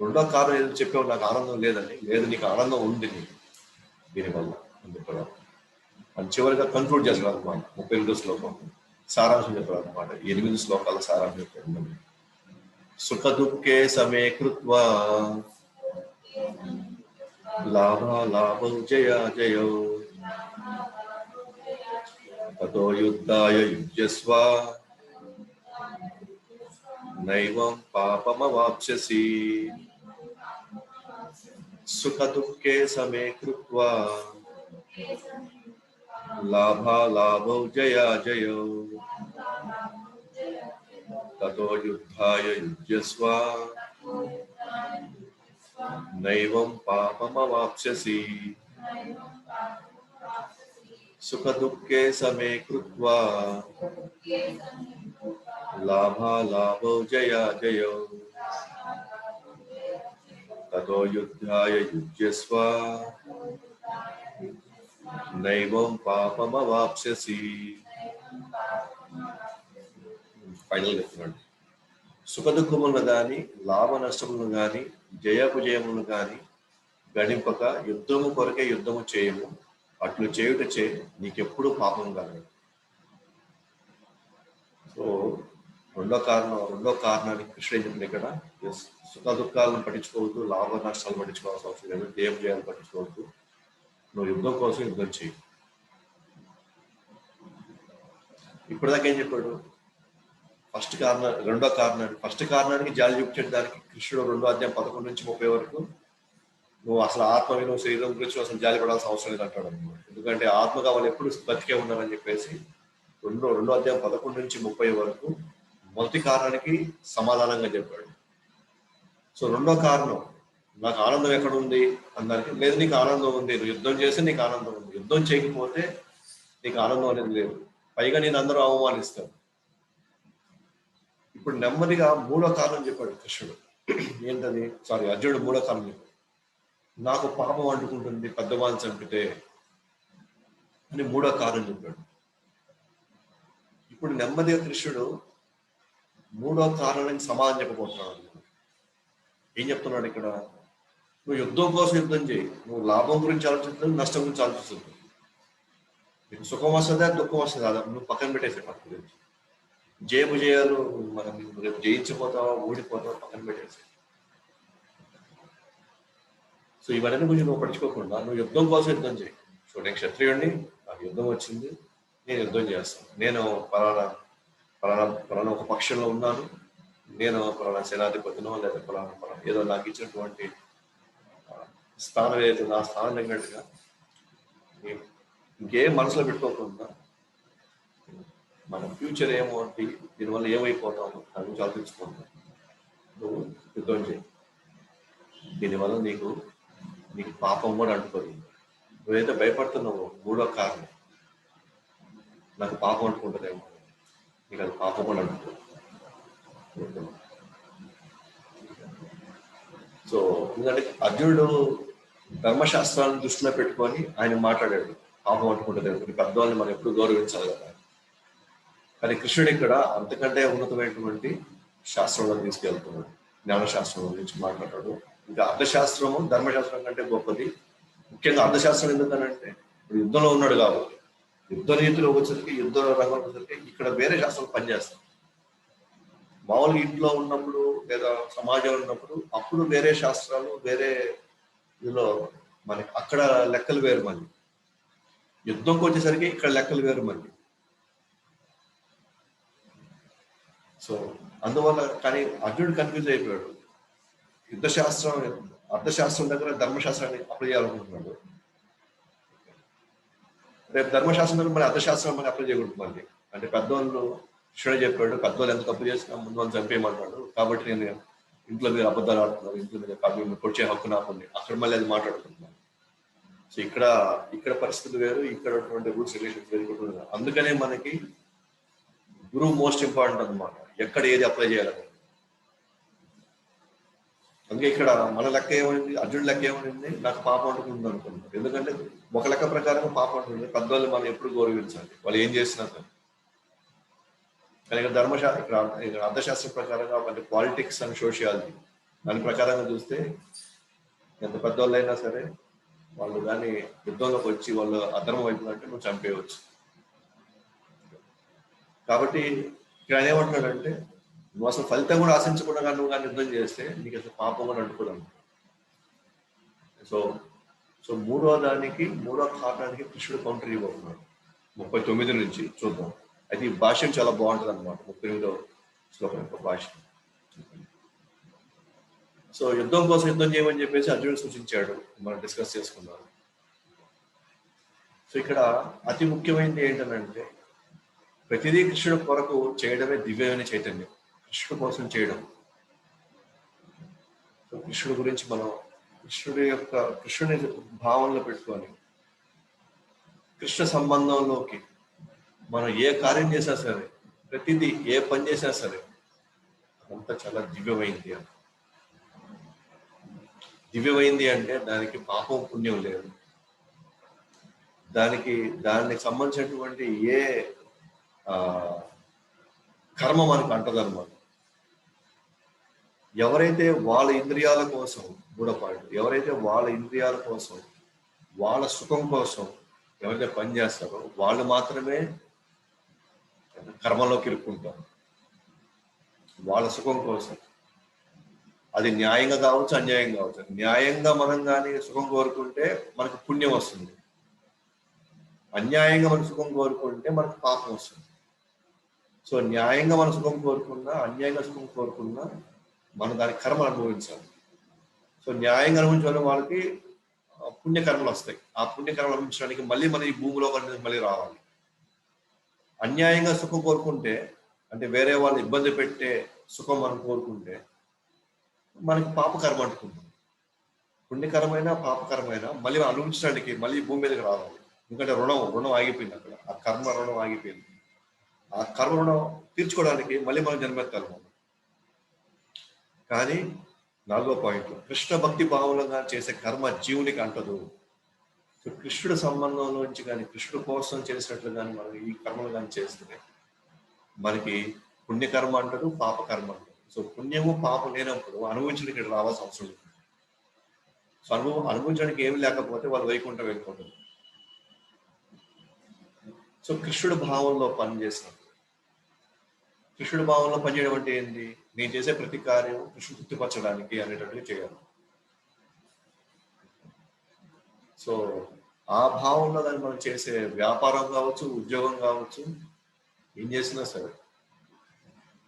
రెండో కారణం ఏదో చెప్పావు, నాకు ఆనందం లేదని. లేదు, నీకు ఆనందం ఉంది నీకు దీనివల్ల అని చెప్పడం. అది చివరిగా కన్క్లూడ్ చేస్తాడు అనమాట. 32 శ్లోకం సారాంశం చెప్పాడు అనమాట. 8 శ్లోకాల సారాంశం చెప్పాడు. సుఖ దుఃఖే సమే కృత్వా లాభం జయ జయో తతో యుద్ధాయ యుజ్యస్వ నైవం పాపమవాప్స్యసి. సుఖ దుఃఖే సమే కృత్వా లాభౌ జయ జయో తతో యుద్ధాయ యుజ్యస్వ నైవం పాపమవాప్స్యసి. సుఖ దుఃఖే సమే కృత్వా లాభౌ జయ జయో తతో యుద్ధాయ యుజ్యస్వ నైవం పాపమవాప్స్యసి. ఫైనల్ చెప్తున్నాడు. సుఖ దుఃఖములను గాని లాభ నష్టములను గాని జయములను గాని గణింపక యుద్ధము కొరకే యుద్ధము చేయము. అట్లు చేయుటచే నీకెప్పుడు పాపం కలగదు. సో రెండో కారణానికి కృష్ణ ఏం చెప్పింది ఇక్కడ, సుఖ దుఃఖాలను పట్టించుకోవద్దు, లాభ నష్టాలు పట్టించుకోవాల్సిన అవసరం లేదు, జయాలు పట్టించుకోవద్దు. నువ్వు యుద్ధం కోసం యుద్ధం చేయి. ఇప్పటిదాకా ఏం చెప్పాడు? ఫస్ట్ కారణానికి జాలి చూపించడానికి కృష్ణుడు 2వ అధ్యాయం 11 నుంచి 30 వరకు నువ్వు అసలు ఆత్మ నువ్వు శరీరం గురించి అసలు జాలి పడాల్సిన అవసరం లేదు అంటాడు అనమాట. ఎందుకంటే ఆత్మగా వాళ్ళు ఎప్పుడు బతికే ఉన్నారని చెప్పేసి 2వ అధ్యాయం 11 నుంచి 30 వరకు మొదటి కారణానికి సమాధానంగా చెప్పాడు. సో రెండో కారణం, నాకు ఆనందం ఎక్కడ ఉంది అన్నానికి, లేదు నీకు ఆనందం ఉంది, నువ్వు యుద్ధం చేస్తే నీకు ఆనందం ఉంది, యుద్ధం చేయకపోతే నీకు ఆనందం అనేది లేదు, పైగా నేను అందరూ అవమానిస్తాను. ఇప్పుడు నెమ్మదిగా 3వ కారణం చెప్పాడు కృష్ణుడు. ఏంటది? అర్జునుడు 3వ కారణం చెప్పాడు. నాకు పాపం అంటుకుంటుంది పెద్దవాళ్ళు చంపితే అని 3వ కారణం చెప్పాడు. ఇప్పుడు నెమ్మదిగా కృష్ణుడు 3వ కారణానికి సమాధానం చెప్పబోతున్నాడు. ఏం చెప్తున్నాడు ఇక్కడ? నువ్వు యుద్ధం కోసం యుద్ధం చేయి, నువ్వు లాభం గురించి ఆలోచిస్తుంది, నష్టం గురించి ఆలోచిస్తుంది. నీకు సుఖం వస్తుందా దుఃఖం వస్తుందా నువ్వు పక్కన పెట్టేసే. పక్క గురించి జయాలు మనం రేపు జయించిపోతావా ఓడిపోతావా పక్కన పెట్టేసి. సో ఇవన్నీ గురించి నువ్వు పడుచుకోకుండా నువ్వు యుద్ధం కోసం యుద్ధం చేయి. సో నేను క్షత్రియుడిని, నాకు యుద్ధం వచ్చింది, నేను యుద్ధం చేస్తాను. నేను పలానా ఒక పక్షంలో ఉన్నాను, నేను పలానా సేనాధిపతినో లేదా పలానా ఏదో నాకు ఇచ్చినటువంటి స్థానం ఏదైతే నా స్థానం తగినట్టుగా ఇంకేం మనసులో పెట్టుకోకుండా మన ఫ్యూచర్ ఏమోంటి, దీనివల్ల ఏమైపోతాము దాని గురించి ఆలోచించుకుంటాం. నువ్వు యుద్ధం చేయి. దీనివల్ల నీకు పాపం కూడా అంటుకోదు. నువ్వైతే భయపడుతున్నావు 3వ కారణం, నాకు పాపం అంటుకుంటుందేమో, నీకు అది పాపం కూడా అంటుకోదు. సో ఎందుకంటే అర్జునుడు ధర్మశాస్త్రాలను దృష్టిలో పెట్టుకొని ఆయన మాట్లాడాడు, పాపం అంటుకుంటుందేమో, పెద్దవాళ్ళని మనం ఎప్పుడు గౌరవించాలి కదా. కానీ కృష్ణుడు ఇక్కడ అంతకంటే ఉన్నతమైనటువంటి శాస్త్రంలో తీసుకెళ్తున్నాడు, జ్ఞానశాస్త్రం గురించి మాట్లాడాడు. ఇంకా అర్థశాస్త్రము ధర్మశాస్త్రం కంటే గొప్పది. ముఖ్యంగా అర్థశాస్త్రం ఎందుకనంటే ఇప్పుడు యుద్ధంలో ఉన్నాడు కాబట్టి, యుద్ధ రీతిలో వచ్చేసరికి, యుద్ధ రంగంలో వచ్చేసరికి ఇక్కడ వేరే శాస్త్రం పనిచేస్తాం. మామూలుగా ఇంట్లో ఉన్నప్పుడు లేదా సమాజంలో ఉన్నప్పుడు అప్పుడు వేరే శాస్త్రాలు వేరే ఇదిలో మనకి అక్కడ లెక్కలు వేరు, మళ్ళీ యుద్ధంకి వచ్చేసరికి ఇక్కడ లెక్కలు వేరు మళ్ళీ. సో అందువల్ల కానీ అర్జునుడు కన్ఫ్యూజ్ అయిపోయాడు. అర్థశాస్త్రం దగ్గర ధర్మశాస్త్రాన్ని అప్లై చేయాలనుకుంటున్నాడు, రేపు ధర్మశాస్త్రం దగ్గర మరి అర్థశాస్త్రం మరి అప్లై చేయకూడదు మళ్ళీ. అంటే పెద్దవాళ్ళు కృష్ణుడు చెప్పాడు, పెద్దవాళ్ళు ఎంత తప్పు చేసినా ముందు వాళ్ళు చంపేయమంటాడు, కాబట్టి నేను ఇంట్లో మీరు అబద్ధాలు ఆడుతున్నారు, ఇంట్లో మీరు పొడిచే హక్కు నాకుంది, అక్కడ మళ్ళీ అది మాట్లాడుకుంటున్నాను. సో ఇక్కడ ఇక్కడ పరిస్థితులు వేరు, ఇక్కడ రూల్స్ రెగ్యులేషన్స్ వేరు. అందుకనే మనకి గురువు మోస్ట్ ఇంపార్టెంట్ అనమాట, ఎక్కడ ఏది అప్లై చేయాలని. అందుకే ఇక్కడ మన లెక్క ఏమైంది, అర్జునుడి లెక్క ఏమైంది, నాకు పాపం అంటుకుంది అనుకున్నాను. ఎందుకంటే ఒక లెక్క ప్రకారం పాపం అంటుంది, పెద్దవాళ్ళు మనం ఎప్పుడు గౌరవించాలి, వాళ్ళు ఏం చేసినా సరే. కానీ ఇక్కడ ఇక్కడ అర్థశాస్త్రం ప్రకారంగా అంటే పాలిటిక్స్ అండ్ సోషియాలజీ దాని ప్రకారంగా చూస్తే ఎంత పెద్దవాళ్ళు అయినా సరే వాళ్ళు కానీ యుద్ధంలోకి వచ్చి వాళ్ళు అధర్మం అయిపోయిందంటే నువ్వు చంపేయవచ్చు. కాబట్టి ఇక్కడ ఏమంటున్నాడంటే నువ్వు అసలు ఫలితం కూడా ఆశించకుండా నువ్వు కానీ యుద్ధం చేస్తే నీకు అసలు పాపం కూడా అంటుకోదాం. సో సో మూడో కారణానికి కృష్ణుడు కౌంటర్ ఇవ్వబోతున్నాడు 39 నుంచి చూద్దాం. అయితే ఈ భాష్యం చాలా బాగుంటుంది అనమాట, 38వ శ్లోకం యొక్క భాష్యం. సో యుద్ధం కోసం యుద్ధం చేయమని చెప్పేసి అర్జునుడు సూచించాడు, మనం డిస్కస్ చేసుకున్నాం. సో ఇక్కడ అతి ముఖ్యమైనది ఏంటంటే ప్రతిదీ కృష్ణుడు కొరకు చేయడమే దివ్యమైన చైతన్యం, కృష్ణుడు కోసం చేయడం. సో కృష్ణుడి గురించి మనం కృష్ణుని భావనలో పెట్టుకొని కృష్ణ సంబంధంలోకి మనం ఏ కార్యం చేసినా సరే, ప్రతిదీ ఏ పని చేసినా సరే అదంతా చాలా దివ్యమైంది. దివ్యమైంది అంటే దానికి పాపం పుణ్యం లేదు, దానికి సంబంధించినటువంటి ఏ కర్మ మనకు అంటదన్నమాట. ఎవరైతే వాళ్ళ ఇంద్రియాల కోసం ఎవరైతే వాళ్ళ ఇంద్రియాల కోసం, వాళ్ళ సుఖం కోసం ఎవరైతే పని చేస్తారో వాళ్ళు మాత్రమే కర్మలోకి ఇరుక్కుంటారు. వాళ్ళ సుఖం కోసం, అది న్యాయంగా కావచ్చు అన్యాయంగా కావచ్చు. న్యాయంగా మనం కానీ సుఖం కోరుకుంటే మనకు పుణ్యం వస్తుంది, అన్యాయంగా మన సుఖం కోరుకుంటే మనకు పాపం వస్తుంది. సో న్యాయంగా మన సుఖం కోరుకున్నా అన్యాయంగా సుఖం కోరుకున్నా మనం దాని కర్మ అనుభవించాలి. సో న్యాయంగా అనుభవించే వాళ్ళకి పుణ్యకర్మలు వస్తాయి, ఆ పుణ్యకర్మలు అనుభవించడానికి మళ్ళీ మన ఈ భూమిలో మళ్ళీ రావాలి. అన్యాయంగా సుఖం కోరుకుంటే అంటే వేరే వాళ్ళు ఇబ్బంది పెట్టే సుఖం మనం కోరుకుంటే మనకి పాపకర్మ అంటుకుంటాం. పుణ్యకరమైన పాపకరమైన మళ్ళీ అనుభవించడానికి మళ్ళీ భూమి మీదకి రావాలి. ఎందుకంటే రుణం ఆగిపోయింది, అక్కడ ఆ కర్మ రుణం ఆగిపోయింది. ఆ కర్మ రుణం తీర్చుకోవడానికి మళ్ళీ మనం జన్మెత్తాలి మనం. కానీ 4వ పాయింట్, కృష్ణ భక్తి భావంగా చేసే కర్మ జీవునికి అంటదు. సో కృష్ణుడి సంబంధంలోంచి కానీ కృష్ణుడు కోసం చేసినట్లు కానీ మనం ఈ కర్మలు కానీ చేస్తే మనకి పుణ్యకర్మ అంటారు, పాపకర్మ అంటారు. సో పుణ్యము పాపం లేనప్పుడు అనుభవించడానికి ఇక్కడ రావాల్సిన అవసరం లేదు. సో అనుభవించడానికి ఏమి లేకపోతే వాళ్ళు వైకుంఠం వెళ్ళిపోతారు. సో కృష్ణుడి భావంలో పనిచేసినప్పుడు, కృష్ణుడి భావంలో పనిచేయడం అంటే ఏంటి, నేను చేసే ప్రతి కార్యం కృష్ణుడు తృప్తిపరచడానికి అనేటట్టుగా చేయాలి. సో ఆ భావంలో దాన్ని మనం చేసే వ్యాపారం కావచ్చు, ఉద్యోగం కావచ్చు, ఏం చేసినా సరే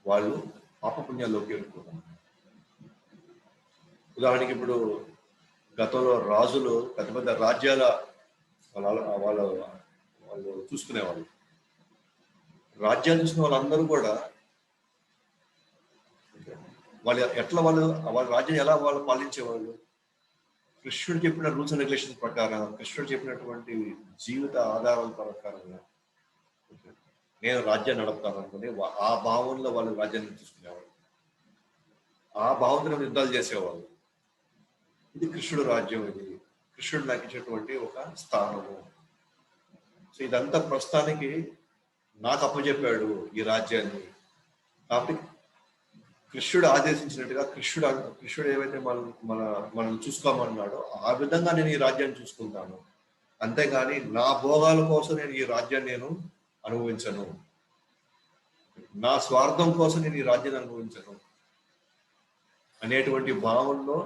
వాళ్ళు పాపపుణ్యాల్లోకి వెళ్ళిపోతారు. ఉదాహరణకి ఇప్పుడు గతంలో రాజులు పెద్ద పెద్ద రాజ్యాల వాళ్ళు చూసుకునేవాళ్ళు. రాజ్యాలు చూసుకునే వాళ్ళందరూ కూడా వాళ్ళ రాజ్యం ఎలా వాళ్ళు పాలించేవాళ్ళు, కృష్ణుడు చెప్పిన రూల్స్ అండ్ రెగ్యులేషన్స్ ప్రకారం, కృష్ణుడు చెప్పినటువంటి జీవిత ఆధారాల ప్రకారంగా నేను రాజ్యాన్ని నడుపుతాను అనుకుని ఆ భావంలో వాళ్ళు రాజ్యాన్ని చూసుకునేవాళ్ళు, ఆ భావంతో యుద్ధాలు చేసేవాళ్ళు. ఇది కృష్ణుడు రాజ్యం, ఇది కృష్ణుడు నాకు ఇచ్చినటువంటి ఒక స్థానము. సో ఇదంతా ప్రస్తుతానికి నాకు అప్పచెప్పాడు ఈ రాజ్యాన్ని. కాబట్టి కృష్ణుడు ఆదేశించినట్టుగా కృష్ణుడు ఏవైతే మనం చూసుకోమన్నాడో ఆ విధంగా నేను ఈ రాజ్యాన్ని చూసుకుంటాను. అంతేగాని నా భోగాల కోసం నేను ఈ రాజ్యాన్ని నేను అనుభవించను, నా స్వార్థం కోసం నేను ఈ రాజ్యాన్ని అనుభవించను అనేటువంటి భావంలో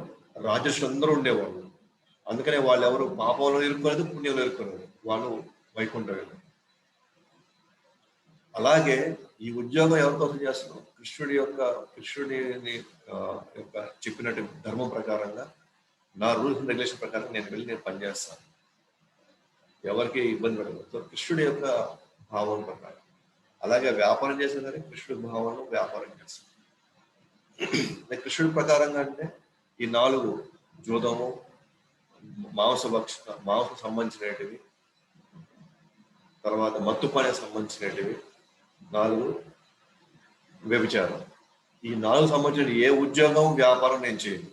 రాజర్షులందరూ ఉండేవాళ్ళు. అందుకనే వాళ్ళు ఎవరు పాపంలో ఇరుక్కోలేదు, పుణ్యంలో ఇరుక్కోలేదు, వాళ్ళు వైకుంఠం వెళ్ళారు. అలాగే ఈ ఉద్యోగం ఎవరి కోసం చేస్తున్నాం, కృష్ణుడి యొక్క చెప్పినట్టు ధర్మం ప్రకారంగా, నా రూల్స్ అండ్ రెగ్యులేషన్ ప్రకారం నేను పనిచేస్తాను, ఎవరికి ఇబ్బంది పడదు. సో కృష్ణుడి యొక్క భావం ప్రకారం. అలాగే వ్యాపారం చేసే సరే కృష్ణుడి భావంలో వ్యాపారం చేస్తాం. కృష్ణుడి ప్రకారంగా అంటే ఈ 4 జూదము, మాంసం సంబంధించినటివి, తర్వాత మత్తు పానీయాలకు సంబంధించినటివి, 4 వ్యభిచారం. ఈ 4 సంబంధించిన ఏ ఉద్యోగం వ్యాపారం నేను చేయను.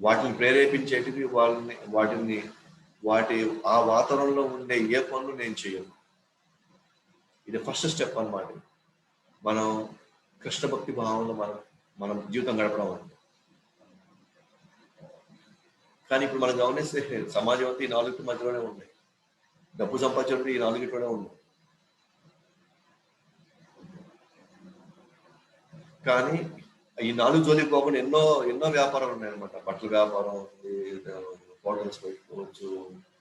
వాటిని ప్రేరేపించేటివి వాటి ఆ వాతావరణంలో ఉండే ఏ పనులు నేను చేయను. ఇది ఫస్ట్ స్టెప్ అన్నమాట. మనం కృష్ణ భక్తి భావంలో మనం జీవితం గడపడం అంటే. కానీ ఇప్పుడు మనం గమనిస్తే సమాజం అంతా ఈ 4 మధ్యలోనే ఉన్నాయి. డబ్బు సంపాదించడం ఈ 4 ఉంది. కానీ ఈ 4 జోలికి పోకుండా ఎన్నో వ్యాపారాలు ఉన్నాయన్నమాట. బట్టల వ్యాపారం ఉంది, హోటల్స్ పెట్టుకోవచ్చు,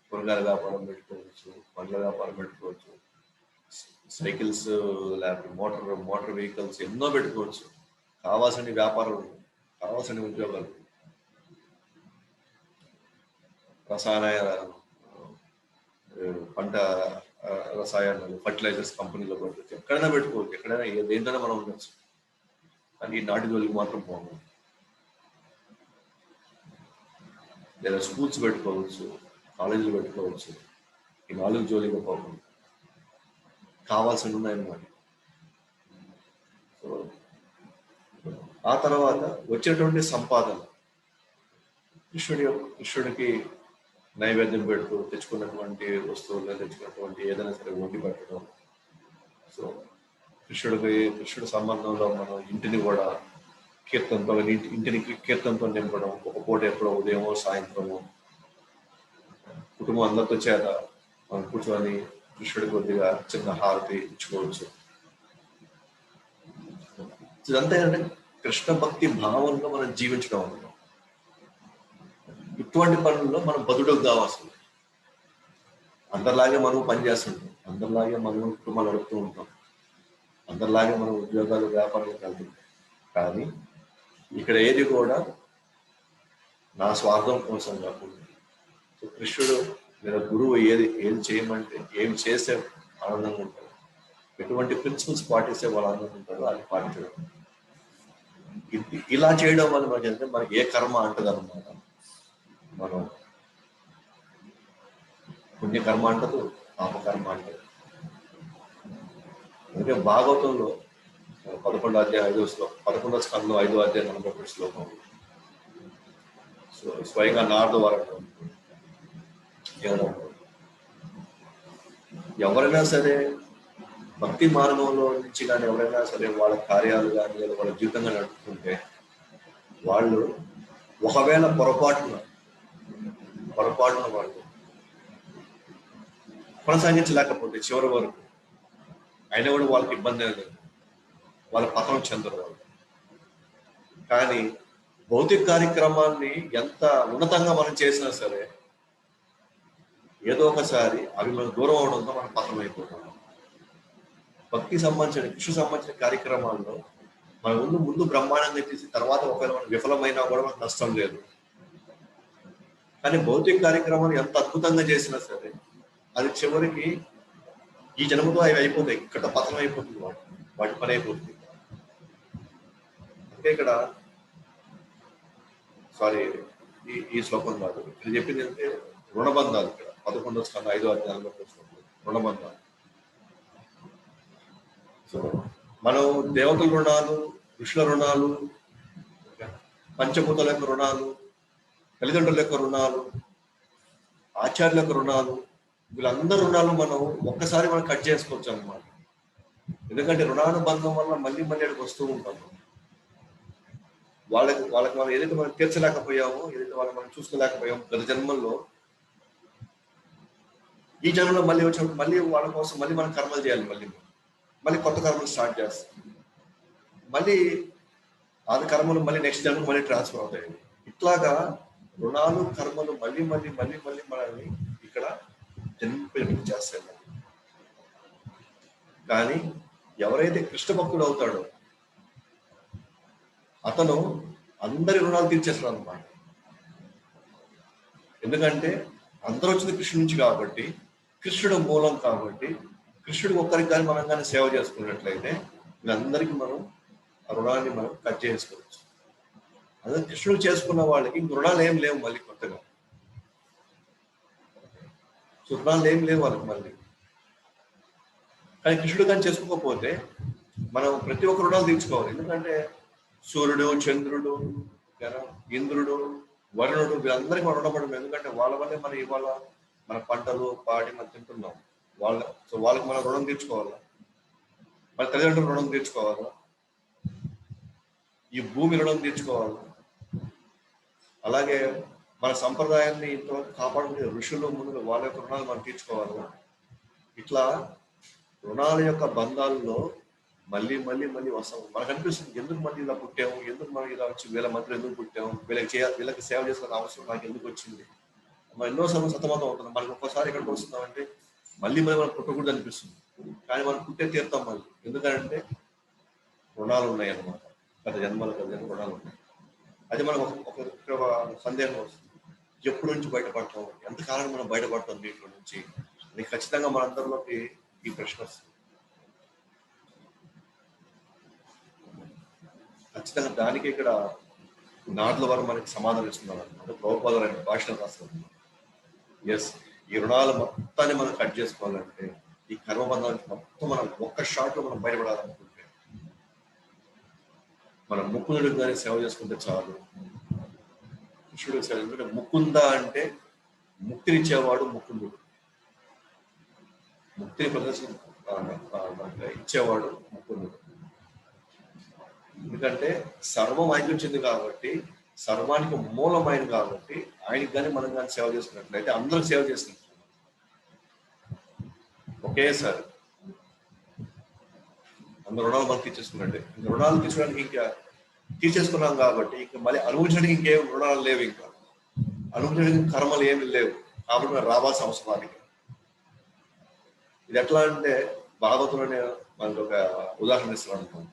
కూరగాయల వ్యాపారం పెట్టుకోవచ్చు, పండ్ల వ్యాపారం పెట్టుకోవచ్చు, సైకిల్స్ లేకపోతే మోటార్ వెహికల్స్ ఎన్నో పెట్టుకోవచ్చు. కావాల్సిన వ్యాపారాలు, కావాల్సిన ఉద్యోగాలు, పంట రసాయనాలు, ఫర్టిలైజర్స్ కంపెనీలో పెట్టుకోవచ్చు. ఎక్కడైనా పెట్టుకోవచ్చు, ఎక్కడైనా దేంట్లోనే మనం ఉండొచ్చు. కానీ నాటి జోలికి మాత్రం పోను. లేదా స్కూల్స్ పెట్టుకోవచ్చు, కాలేజీలు పెట్టుకోవచ్చు. ఈ 4 జోలికి పోకుండా కావాల్సి ఉన్నాయన్నమాట. సో ఆ తర్వాత వచ్చేటువంటి సంపాదన కృష్ణుడికి నైవేద్యం పెడుతూ తెచ్చుకున్నటువంటి వస్తువులు, తెచ్చుకున్నటువంటి ఏదైనా సరే వండి పెట్టడం. సో కృష్ణుడి సంబంధంలో మనం ఇంటిని కూడా ఇంటిని కీర్తనతో నింపడం. ఒక పూట ఎప్పుడో ఉదయమో సాయంత్రమో కుటుంబం అందరితో చేత మనం కూర్చొని కృష్ణుడి కొద్దిగా చిన్న హారతి ఇచ్చుకోవచ్చు. ఇదంతా ఏంటంటే కృష్ణ భక్తి భావంలో మనం జీవించడం అన్నమాట. ఇటువంటి పనుల్లో మనం బదుడుకు కావాల్సింది. అందరిలాగే మనం పనిచేస్తుంటాం, అందరిలాగే మనం కుటుంబాలు నడుపుతూ ఉంటాం, అందరిలాగే మనం ఉద్యోగాలు వ్యాపారాలు వెళ్తుంటాం. కానీ ఇక్కడ ఏది కూడా నా స్వార్థం కోసం కాకుండా కృష్ణుడు లేదా గురువు ఏది చేయమంటే ఏమి చేస్తే ఆనందంగా ఉంటాడు, ఎటువంటి ప్రిన్సిపల్స్ పాటిస్తే వాళ్ళు ఆనందంగా ఉంటారో అది పాటించడం. ఇలా చేయడం వల్ల మనకి ఏ కర్మ అంటది అన్నమాట. మనం పుణ్యకర్మ అంటదు, పాపకర్మ అంటదు. అందుకే భాగవతంలో 11వ అధ్యాయం 5వ శ్లోకం, 11వ స్కంధం 5వ అధ్యాయం 41వ శ్లోకం స్వయంగా నారద వారు ఎవరైనా సరే భక్తి మార్గంలో నుంచి కానీ ఎవరైనా సరే వాళ్ళ కార్యాలు కానీ లేదా వాళ్ళ జీవితంగా నడుపుతుంటే వాళ్ళు ఒకవేళ పొరపాటున వాళ్ళు కొనసాగించలేకపోతే చివరి వరకు అయినా కూడా వాళ్ళకి ఇబ్బంది లేదు, వాళ్ళ పతనం చెందరు వాళ్ళు. కానీ భౌతిక కార్యక్రమాన్ని ఎంత ఉన్నతంగా మనం చేసినా సరే ఏదో ఒకసారి అవి మనం దూరం అవడంతో మనం పతనం అయిపోతాం. భక్తి సంబంధించిన కృషి సంబంధించిన కార్యక్రమాల్లో మన ముందు బ్రహ్మాండంగా చేసి తర్వాత ఒకవేళ మనం విఫలమైనా కూడా మనకు నష్టం లేదు. కానీ భౌతిక కార్యక్రమాలు ఎంత అద్భుతంగా చేసినా సరే అది చివరికి ఈ జన్మతో అవి అయిపోతాయి, ఇక్కడ పతనం అయిపోతుంది, వాటి పని అయిపోతుంది. అంటే ఇక్కడ ఈ శ్లోకం కాదు, ఇక్కడ చెప్పింది అంటే రుణబంధాలు. ఇక్కడ 11వ స్కంధం 5వ అధ్యాయంలో రుణబంధాలు. సో మనం దేవతల రుణాలు, ఋషుల రుణాలు, పంచభూతాల యొక్క రుణాలు, తల్లిదండ్రుల యొక్క రుణాలు, ఆచార్యుల యొక్క రుణాలు, వీళ్ళందరి రుణాలు మనం ఒక్కసారి మనం కట్ చేసుకోవచ్చు అన్నమాట. ఎందుకంటే రుణానుబంధం వల్ల మళ్ళీ అక్కడికి వస్తూ ఉంటాం. వాళ్ళకి మనం ఏదైతే మనం తీర్చలేకపోయామో, ఏదైతే వాళ్ళకి మనం చూసుకోలేకపోయామో గత జన్మల్లో, ఈ జన్మలో మళ్ళీ వచ్చినప్పుడు మళ్ళీ వాళ్ళ కోసం మళ్ళీ మనం కర్మలు చేయాలి. మళ్ళీ కొత్త కర్మలు స్టార్ట్ చేస్తాం. మళ్ళీ ఆ కర్మలు మళ్ళీ నెక్స్ట్ జన్మ మళ్ళీ ట్రాన్స్ఫర్ అవుతాయి. ఇట్లాగా రుణాలు కర్మలు మళ్ళీ మనల్ని ఇక్కడ జన్మించేస్తాయి. కానీ ఎవరైతే కృష్ణ భక్తుడు అవుతాడో అతను అందరి రుణాలు తీర్చేస్తాడు అన్నమాట. ఎందుకంటే అందరూ వచ్చింది కృష్ణుడి నుంచి కాబట్టి, కృష్ణుడు మూలం కాబట్టి, కృష్ణుడికి ఒక్కరికి కానీ మనం కానీ సేవ చేసుకున్నట్లయితే వీళ్ళందరికీ మనం ఆ రుణాన్ని మనం కట్ చేసుకోవచ్చు. అదే కృష్ణుడు చేసుకున్న వాళ్ళకి ఇంక రుణాలు ఏం లేవు మళ్ళీ కొత్తగా. రుణాలు ఏం లేవు వాళ్ళకి మళ్ళీ. కానీ కృష్ణుడు కానీ చేసుకోకపోతే మనం ప్రతి ఒక్క రుణాలు తీర్చుకోవాలి. ఎందుకంటే సూర్యుడు, చంద్రుడు, ఇంద్రుడు, వరుణుడు వీళ్ళందరికీ మనం రుణపడము. ఎందుకంటే వాళ్ళ వల్లే మనం ఇవాళ మన పంటలు పాడి మనం తింటున్నాం. వాళ్ళకి మనం రుణం తీర్చుకోవాలా, మన తల్లిదండ్రులు రుణం తీర్చుకోవాలా, ఈ భూమి రుణం తీర్చుకోవాలి. అలాగే మన సంప్రదాయాన్ని ఇంతవరకు కాపాడుకునే ఋషులు, మునులు వాళ్ళ యొక్క రుణాలు మనం తీర్చుకోవాలి. ఇట్లా రుణాల యొక్క బంధాల్లో మళ్ళీ మళ్ళీ మళ్ళీ వస్తాం. మనకు అనిపిస్తుంది ఎందుకు మళ్ళీ ఇలా పుట్టాము, ఎందుకు మనం ఇలా వచ్చి వీళ్ళ మధ్యలో ఎందుకు పుట్టాము, వీళ్ళకి సేవ చేసుకునే అవసరం నాకు ఎందుకు వచ్చింది. మనం ఎన్నోసార్లు సతమతం అవుతున్నాం. మనకు ఒక్కసారి ఎక్కడికి వస్తున్నామంటే మళ్ళీ మనం పుట్టకూడదు అనిపిస్తుంది. కానీ మనం పుట్టే తీరుతాం మళ్ళీ. ఎందుకంటే రుణాలు ఉన్నాయి అన్నమాట. గత జన్మలు రుణాలు ఉన్నాయి. అది మనకు ఒక సందేహం వస్తుంది, ఎప్పుడు నుంచి బయటపడతాం, ఎంతకాలం మనం బయటపడతాం దీంట్లో నుంచి అని ఖచ్చితంగా మనందరిలోకి ఈ ప్రశ్న వస్తుంది. ఖచ్చితంగా దానికి ఇక్కడ నాట్ల వారు మనకి సమాధానం ఇస్తున్నారు అనమాట. ప్రభుపాదులు ఆయన భాషను రాస్తారు. ఎస్, ఈ రుణాలు మొత్తాన్ని మనం కట్ చేసుకోవాలంటే, ఈ కర్మబంధానికి మొత్తం మనం ఒక్క షాట్ లో మనం బయటపడాలనుకుంటే మనం ముకుందుడికి కానీ సేవ చేసుకుంటే చాలు. కృష్ణుడికి సేవ, ఎందుకంటే ముకుంద అంటే ముక్తినిచ్చేవాడు ముకుందుడు, ముక్తిని ఇచ్చేవాడు ముకుందుడు. ఎందుకంటే సర్వం ఆయనకు వచ్చింది కాబట్టి, సర్వానికి మూలమైంది కాబట్టి ఆయనకి కానీ మనం కానీ సేవ చేసుకున్నట్లయితే అందరూ సేవ చేసినట్లు ఒకేసారి అందరు రుణాలు మనం తీర్చేసుకున్నట్టే. రుణాలు తీర్చడానికి ఇంకా తీర్చేసుకున్నాం కాబట్టి ఇంకా మళ్ళీ అనుభవించడానికి ఇంకేం రుణాలు లేవు, ఇంకా అనుభవించడానికి కర్మలు ఏమి లేవు. కాబట్టి మనం రావాల్సిన అవసరం. ఇది ఎట్లా అంటే భాగవతంలోనే మనకు ఒక ఉదాహరణ ఇస్తున్నాం అనుకోండి.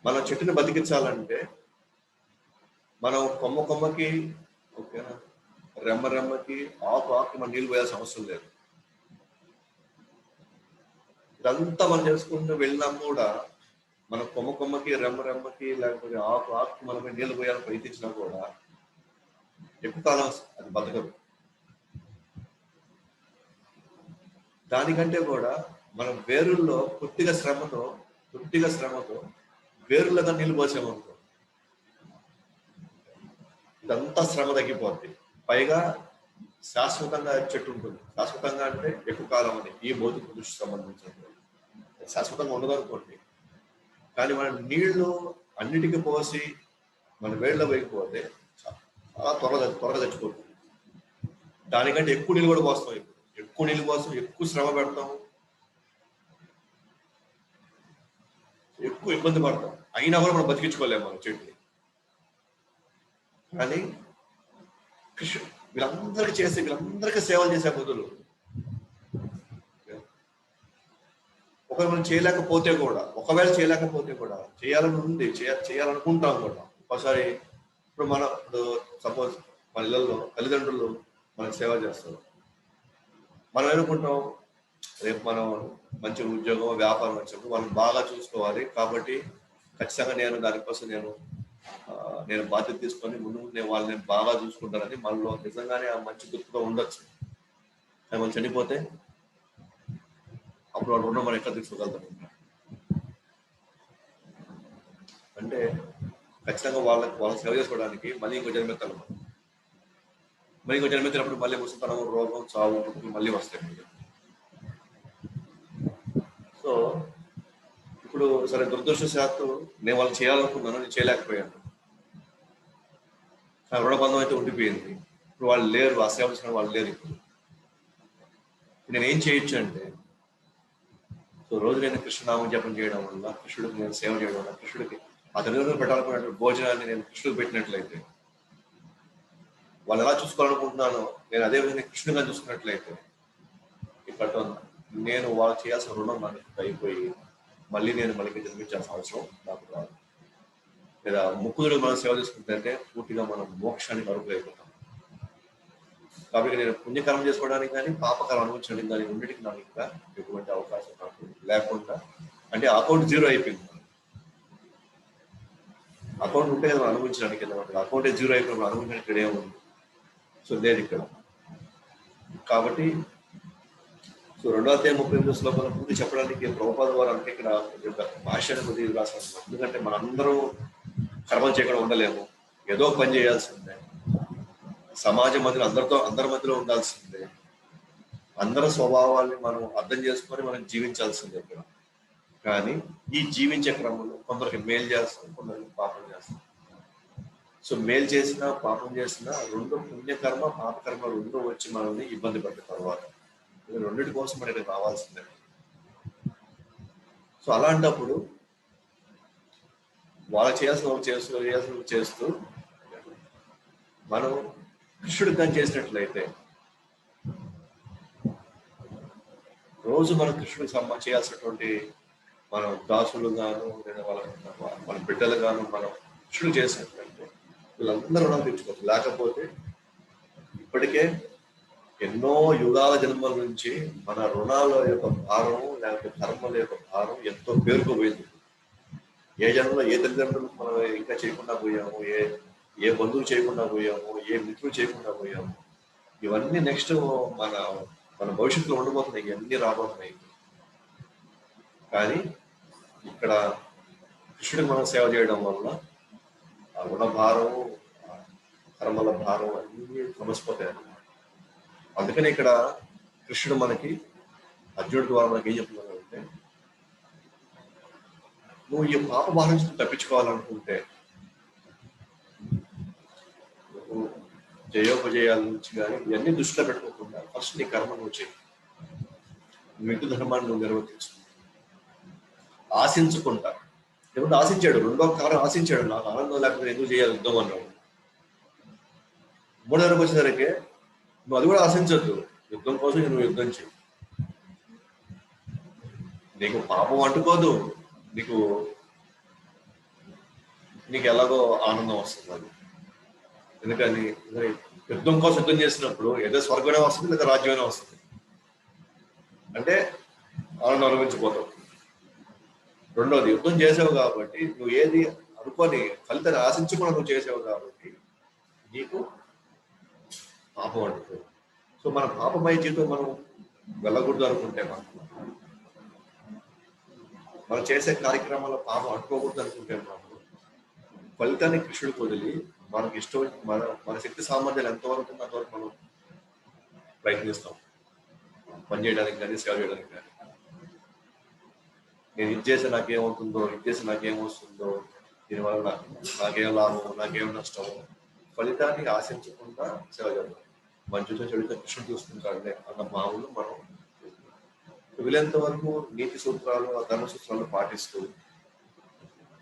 మనం చెట్టుని బతికించాలంటే మనం కొమ్మకి ఓకేనా, రెమ్మకి ఆకు మనం నీళ్ళు పోయాల్సిన అవసరం లేదు. ఇదంతా మనం చేసుకుంటూ వెళ్ళినా కూడా మన కొమ్మకి రెమ్మకి లేకపోతే ఆకు మనపై నీళ్ళు పోయాలని ప్రయత్నించినా కూడా ఎక్కువ కాలం అది బతకదు. దానికంటే కూడా మనం వేరుల్లో కొద్దిగా శ్రమతో వేరులుగా నీళ్ళు పోసామనుకో, ఇదంతా శ్రమ తగ్గిపోద్ది. పైగా శాశ్వతంగా చెట్టు ఉంటుంది. శాశ్వతంగా అంటే ఎక్కువ కాలం అని ఈ భౌతిక దృష్టికి సంబంధించినటువంటి శాశ్వతంగా ఉండదనుకోండి. కానీ మన నీళ్లు అన్నిటికీ పోసి మన వేళ్ళలో వేయకపోతే చాలా త్వరగా చచ్చిపోతుంది. దానికంటే ఎక్కువ నీళ్ళు కూడా పోస్తాం. ఎక్కువ నీళ్ళు కోసం ఎక్కువ శ్రమ పెడతాం, ఎక్కువ ఇబ్బంది పడతాం. అయినా కూడా మనం బతికించుకోలేము మన చెట్టుని. కానీ వీళ్ళందరికీ సేవలు చేసే బదులు ఒకవేళ చేయలేకపోతే కూడా చేయాలని ఉంది, చేయాలనుకుంటాం కూడా ఒకసారి. ఇప్పుడు సపోజ్ మన ఇళ్ళల్లో తల్లిదండ్రులు మనకు సేవ చేస్తారు. మనం ఏమనుకుంటాం, రేపు మనం మంచి ఉద్యోగం వ్యాపారం వచ్చినప్పుడు మనం బాగా చూసుకోవాలి కాబట్టి ఖచ్చితంగా దానికోసం నేను బాధ్యత తీసుకొని ముందు వాళ్ళని బాగా చూసుకుంటానని మనలో నిజంగానే ఆ మంచి దృక్పథం ఉండొచ్చు. కానీ మనం చనిపోతే అప్పుడు వాళ్ళు రుణం మనం ఎట్లా తీసుకోగలుగుతాం? అంటే ఖచ్చితంగా వాళ్ళ సేవ చేసుకోవడానికి మళ్ళీ ఇంకో జన్మెత్తాలి. మళ్ళీ ఇంకో జన్మెత్తినప్పుడు మళ్ళీ ముసలితనం, రోగం, చావు మళ్ళీ వస్తాయి. సో ఇప్పుడు సరే, దురదృష్టశాత్తు నేను వాళ్ళు చేయాలనుకున్నాను, నేను చేయలేకపోయాను. నా రుణబంధం అయితే ఉండిపోయింది. ఇప్పుడు వాళ్ళు లేరు, ఆ సేవ చేసిన వాళ్ళు లేరు. ఇప్పుడు నేను ఏం చేయొచ్చు అంటే, సో రోజు నేను కృష్ణనామం జపం చేయడం వల్ల, కృష్ణుడికి నేను సేవ చేయడం వల్ల, కృష్ణుడికి ఆ తల్లిదండ్రులు పెట్టాలనుకున్నటువంటి భోజనాన్ని నేను కృష్ణుడికి పెట్టినట్లయితే, వాళ్ళు ఎలా చూసుకోవాలనుకుంటున్నానో నేను అదే విధంగా కృష్ణుడిగా చూసుకున్నట్లయితే, ఇక్కడ నేను వాళ్ళు చేయాల్సిన రుణం నాకు అయిపోయి మళ్ళీ జన్మించాల్సిన అవసరం నాకు రాదు. లేదా ముక్కుదుడు మనం సేవ చేసుకుంటే పూర్తిగా మనం మోక్షానికి అరుపులైపోతాం. కాబట్టి నేను పుణ్యకర్మ చేసుకోవడానికి కానీ పాపకరం అనుభవించడానికి కానీ రెండింటికి నాకు ఇంకా ఎటువంటి అవకాశం నాకు లేకుండా, అంటే అకౌంట్ జీరో అయిపోయింది. అకౌంట్ ఉంటే కదా అనుభవించడానికి వెళ్ళమంటారు. అకౌంటే జీరో అయిపోయినప్పుడు అనుభవించడానికి ఇక్కడ ఏముంది? సో లేదు ఇక్కడ. కాబట్టి సో 2:38 శ్లోకంలో ముందు చెప్పడానికి ప్రభుపాద వారు అంటే ఇక్కడ భాషను కొద్దిగా రాశారు. ఎందుకంటే మనందరం కర్మలు చేయకుండా ఉండలేము, ఏదో పని చేయాల్సిందే, సమాజం మధ్యలో అందరి మధ్యలో ఉండాల్సిందే, అందరి స్వభావాల్ని మనం అర్థం చేసుకొని మనం జీవించాల్సిందే ఇక్కడ. కానీ ఈ జీవించే క్రమంలో కొందరికి మేలు చేస్తాం, కొందరికి పాపం చేస్తాం. సో మేలు చేసినా పాపం చేసినా రెండు, పుణ్యకర్మ పాపకర్మ రెండు వచ్చి మనల్ని ఇబ్బంది పడ్డ తర్వాత రెండింటి కోసం మనకి రావాల్సిందే. సో అలాంటప్పుడు వాళ్ళు చేయాల్సిన చేస్తూ మనం కృష్ణుడికి కానీ చేసినట్లయితే రోజు మనం కృష్ణుడికి చేయాల్సినటువంటి మనం దాసులు గాను లేదా మన బిడ్డలు గాను మనం కృష్ణుడు చేసినట్లయితే వీళ్ళందరూ రుణాలు తెచ్చుకోవచ్చు. లేకపోతే ఇప్పటికే ఎన్నో యుగాల జన్మల నుంచి మన రుణాల యొక్క భారం లేకపోతే కర్మల యొక్క భారం ఎంతో పేరుకుపోయింది. ఏ జన్మలో ఏ తల్లిదండ్రులు మనం ఇంకా చేయకుండా పోయాము, ఏ బంధువులు చేయకుండా పోయాము, ఏ మిత్రులు చేయకుండా పోయాము, ఇవన్నీ నెక్స్ట్ మన భవిష్యత్తులో ఉండిపోతున్నాయి, ఇవన్నీ రాబోతున్నాయి. కానీ ఇక్కడ కృష్ణుడికి మనం సేవ చేయడం వల్ల ఆ రుణ భారం, కర్మల భారం అన్నీ సమసిపోతాయి అన్నమాట. అందుకని ఇక్కడ కృష్ణుడు మనకి అర్జునుడి ద్వారా మనకి ఏం చెప్తున్నాడంటే, నువ్వు ఈ పాప భారం నుంచి తప్పించుకోవాలనుకుంటే, నువ్వు జయోపజయాల నుంచి కానీ ఇవన్నీ దృష్టిలో పెట్టుకోకుండా ఫస్ట్ నీ కర్మ నువ్వు చేయి, నువ్వు ఇంటి ధర్మాన్ని నువ్వు నిర్వర్తించు, ఆశించుకుంటా. ఏమంటే ఆశించాడు, రెండో కాలం ఆశించాడు, నాకు ఆనందం లేకపోతే ఎందుకు చేయాలి యుద్ధం అన్నాడు. మూడో వరకు వచ్చేసరికి నువ్వు అది కూడా ఆశించద్దు, యుద్ధం కోసం నువ్వు యుద్ధం చేయి, నీకు పాపం అంటుకోదు, నీకు ఎలాగో ఆనందం వస్తుంది అది. ఎందుకని యుద్ధం కోసం యుద్ధం చేసినప్పుడు ఏదో స్వర్గమే వస్తుంది లేదా రాజ్యమైనా వస్తుంది, అంటే ఆనందం అనుభవించిపోతావు. రెండోది, యుద్ధం చేసావు కాబట్టి నువ్వు ఏది అనుకొని ఫలితాన్ని ఆశించకుండా నువ్వు చేసావు కాబట్టి నీకు పాపం అంటుంది. సో మన పాపమై జీవితం మనం వెళ్ళకూడదు అనుకుంటే, మనం చేసే కార్యక్రమాల్లో పాపం అంటుకోకూడదు అనుకుంటే మనం ఫలితాన్ని కృష్ణుడికి వదిలి మనకి ఇష్టం మన శక్తి సామర్థ్యాలు ఎంతవరకు ఉందో అంతవరకు మనం ప్రయత్నిస్తాం పనిచేయడానికి కానీ సేవ చేయడానికి కానీ. నేను ఇది చేస్తే నాకేమవుతుందో, ఇది చేస్తే నాకేమొస్తుందో, దీనివల్ల నాకేం లాభం, నాకేం నష్టం, ఫలితాన్ని ఆశించకుండా సేవ చేద్దాం. మంచితో చెడుతో కృష్ణుడు చూసుకుంటాడులే అన్న భావనలు మనం వీలైనంత వరకు నీతి సూత్రాలు, ధర్మ సూత్రాలు పాటిస్తూ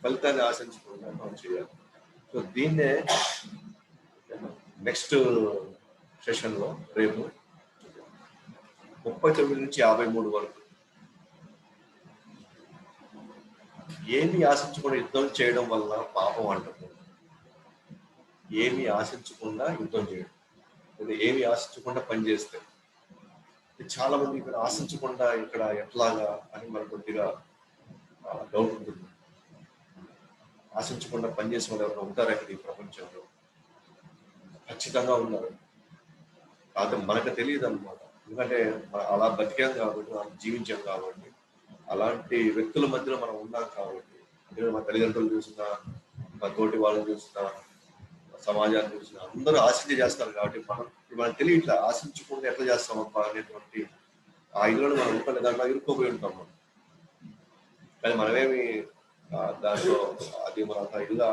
ఫలితాన్ని ఆశించకుండా మనం చేయాలి. సో దీన్నే నెక్స్ట్ సెషన్లో రేపు 39 నుంచి 53 వరకు ఏమి ఆశించకుండా యుద్ధం చేయడం వల్ల పాపం అంటారు, ఏమి ఆశించకుండా యుద్ధం చేయడం, ఏమి ఆశించకుండా పనిచేస్తే. చాలా మంది ఇక్కడ ఆశించకుండా ఇక్కడ ఎట్లాగా అని మనకు కొద్దిగా డౌట్ ఉంటుంది. ఆశించకుండా పనిచేసే వాళ్ళు ఎవరైనా ఉంటారు ఇక్కడ ఈ ప్రపంచంలో? ఖచ్చితంగా ఉన్నారు, కాదు మనకు తెలియదు అనమాట. ఎందుకంటే అలా బతికాం కాబట్టి, మనం జీవించాం కాబట్టి, అలాంటి వ్యక్తుల మధ్యలో మనం ఉన్నాం కాబట్టి, అంటే మా తల్లిదండ్రులు చూసినా, మా తోటి వాళ్ళని చూసినా, సమాజాన్ని చూసినా అందరూ ఆశించి చేస్తారు కాబట్టి మనకు తెలియట్లా ఆశించకుండా ఎట్లా చేస్తామబ్బా అనేటువంటి ఆ ఇదిలో మనం ఉంటాం, దాంట్లో ఇరుక్కోపోయి ఉంటాం మనం. కానీ మనమేమి దాంట్లో అది మన అంత ఇదిగా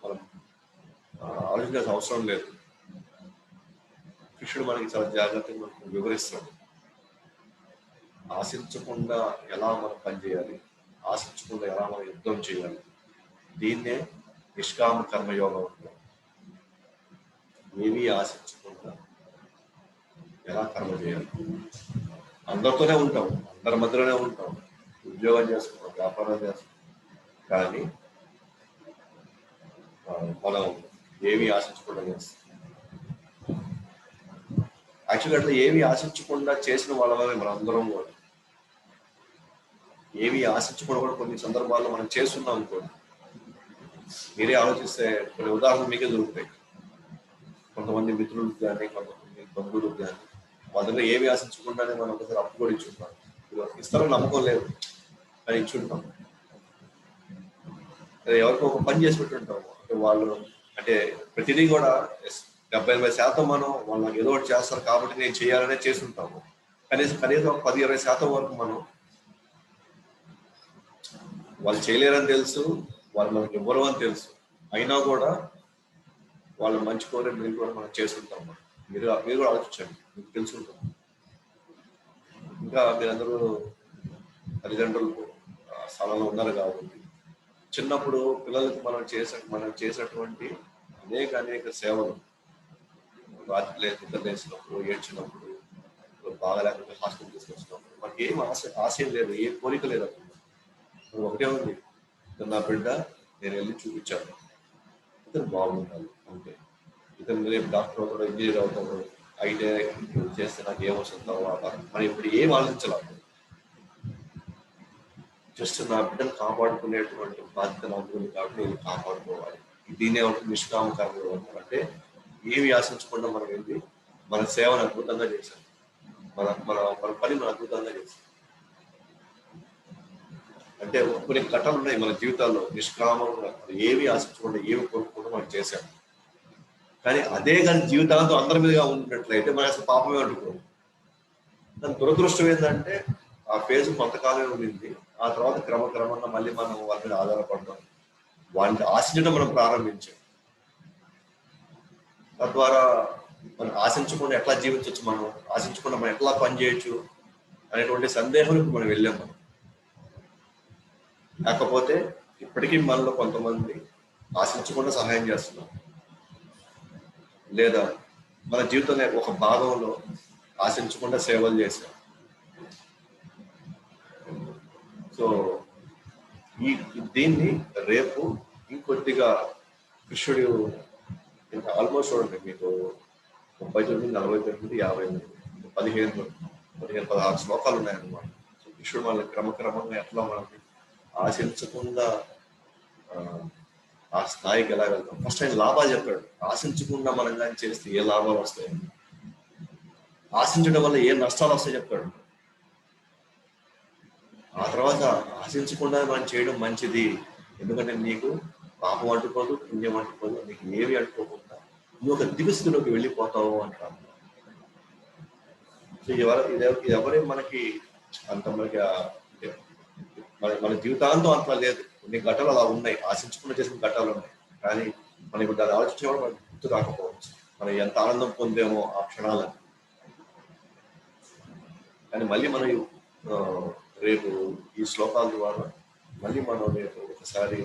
మనం ఆలోచించాల్సిన అవసరం లేదు. కృష్ణుడు మనకి చాలా జాగ్రత్తగా మనకు వివరిస్తాడు, ఆశించకుండా ఎలా మనం పనిచేయాలి, ఆశించకుండా ఎలా మనం యుద్ధం చేయాలి. దీన్నే నిష్కామ కర్మయోగం ఉంటుంది. ఏమీ ఆశించకుండా ఎలా కర్మ చేయాలి. అందరితోనే ఉంటాం, అందరి మధ్యలోనే ఉంటాం, ఉద్యోగం చేసుకుంటాం, వ్యాపారం చేస్తాం, కానీ మనం ఏమీ ఆశించకుండా చేస్తాం. యాక్చువల్గా అట్లా ఏమీ ఆశించకుండా చేసిన వాళ్ళమే మనం అందరం కూడా. ఏమీ ఆశించకుండా కూడా కొన్ని సందర్భాల్లో మనం చేస్తున్నాం అనుకోండి, మీరే ఆలోచిస్తే కొన్ని ఉదాహరణలు మీకే దొరుకుతాయి. కొంతమంది మిత్రులకు కానీ, కొంతమంది బంధువులకు కానీ వాళ్ళ దగ్గర ఏమి ఆశించకుండానే మనం ఒకసారి అప్పు కూడా ఇచ్చుంటాం. ఇస్తారని నమ్మకం లేదు కానీ ఇచ్చుంటాం. ఎవరికో ఒక పని చేసి పెట్టుంటాము. అంటే వాళ్ళు అంటే ప్రతిదీ కూడా 70-80% మనం వాళ్ళకి ఏదో ఒకటి చేస్తారు కాబట్టి నేను చేయాలనే చేస్తుంటాము. కనీసం 10-20% వరకు మనం వాళ్ళు చేయలేరని తెలుసు, వాళ్ళు మనకి ఇవ్వరు అని తెలుసు, అయినా కూడా వాళ్ళు మంచి కోరే మీరు కూడా మనం చేస్తుంటాం. మీరు కూడా ఆలోచించండి, మీకు తెలుసుంటాం. ఇంకా మీరందరూ తల్లిదండ్రులు స్థలంలో ఉన్నారు కాబట్టి చిన్నప్పుడు పిల్లలకు మనం చేసినటువంటి అనేక సేవలు, రాత్రి నిద్ర లేచినప్పుడు, ఏడ్చినప్పుడు, బాగా లేకపోతే హాస్పిటల్ తీసుకొచ్చినప్పుడు మనకి ఏం ఆశయం లేదు, ఏ కోరిక లేదు. అప్పుడు ఒకటే ఉంది, నా బిడ్డ నేను వెళ్ళి చూపించాను, ఇతను బాగుండాలి అంతే. ఇతను రేపు డాక్టర్ అవుతాడు, ఇంజనీర్ అవుతాడు, అయితే చేస్తే నాకు ఏమొస్తుంది తర్వాత మనం ఇప్పుడు ఏం ఆలోచించాలి. జస్ట్ నా బిడ్డను కాపాడుకునేటువంటి బాధ్యత నాకు ఉంది కాబట్టి నేను కాపాడుకోవాలి. దీనే ఉంటుంది నిష్కామ కర్మ. అంటే ఏమి ఆశించకుండా మనం వెళ్ళి మన సేవను అద్భుతంగా చేశాం, మన మన మన పని మన అద్భుతంగా చేశాం. అంటే కొన్ని ఘటనలు ఉన్నాయి మన జీవితాల్లో, నిష్కామంగా ఏమి ఆశించకుండా ఏమి కోరుకోకుండా మనం చేశాం. కానీ అదే కానీ జీవితాంతం అందరి మీదుగా ఉన్నట్లయితే మన అసలు పాపమే అంటుకోదు. దాని దురదృష్టం ఏంటంటే ఆ ఫేజ్ కొంతకాలమే ఉండింది, ఆ తర్వాత క్రమక్రమంగా మళ్ళీ మనం వాళ్ళ మీద ఆధారపడడం, వాళ్ళని ఆశించడం మనం ప్రారంభించాం. తద్వారా మనం ఆశించకుండా ఎట్లా జీవించవచ్చు, మనం ఆశించకుండా మనం ఎట్లా పని చేయొచ్చు అనేటువంటి సందేహానికి మనం వెళ్ళాము. కాకపోతే ఇప్పటికీ మనలో కొంతమంది ఆశించకుండా సహాయం చేస్తున్నాం, లేదా మన జీవితంలో ఒక భాగంలో ఆశించకుండా సేవలు చేశాం. సో దీన్ని రేపు ఇంకొద్దిగా కృష్ణుడు ఆల్మోస్ట్ చూడండి, మీకు 39, 49, 58, 15-16 శ్లోకాలు ఉన్నాయన్నమాట. సో కృష్ణుడు మనల్ని క్రమక్రమంగా ఎట్లా మనకి ఆశించకుండా ఆ స్థాయికి ఎలా వెళ్తాం. ఫస్ట్ ఆయన లాభాలు చెప్పాడు, ఆశించకుండా మనం కానీ చేస్తే ఏ లాభాలు వస్తాయి, ఆశించడం వల్ల ఏ నష్టాలు వస్తాయి చెప్పాడు. ఆ తర్వాత ఆశించకుండా మనం చేయడం మంచిది, ఎందుకంటే నీకు పాపం అంటుకోదు, పుణ్యం అంటుకోదు, నీకు ఏవి అంటుకోకుండా నువ్వు ఒక దివిస్థితిలోకి వెళ్ళిపోతావు అంటారు. సో ఎవరే మనకి అంత మనకి మన జీవితాంతం అంత లేదు, కొన్ని ఘటనలు అలా ఉన్నాయి, ఆశించకుండా చేసిన ఘటనలు ఉన్నాయి. కానీ మనం ఇప్పుడు దాన్ని ఆలోచించేవాడు మనకు గుర్తు రాకపోవచ్చు, మనం ఎంత ఆనందం పొందేమో ఆ క్షణాలను. కానీ మళ్ళీ మనం రేపు ఈ శ్లోకాల ద్వారా మళ్ళీ మనం రేపు ఒకసారి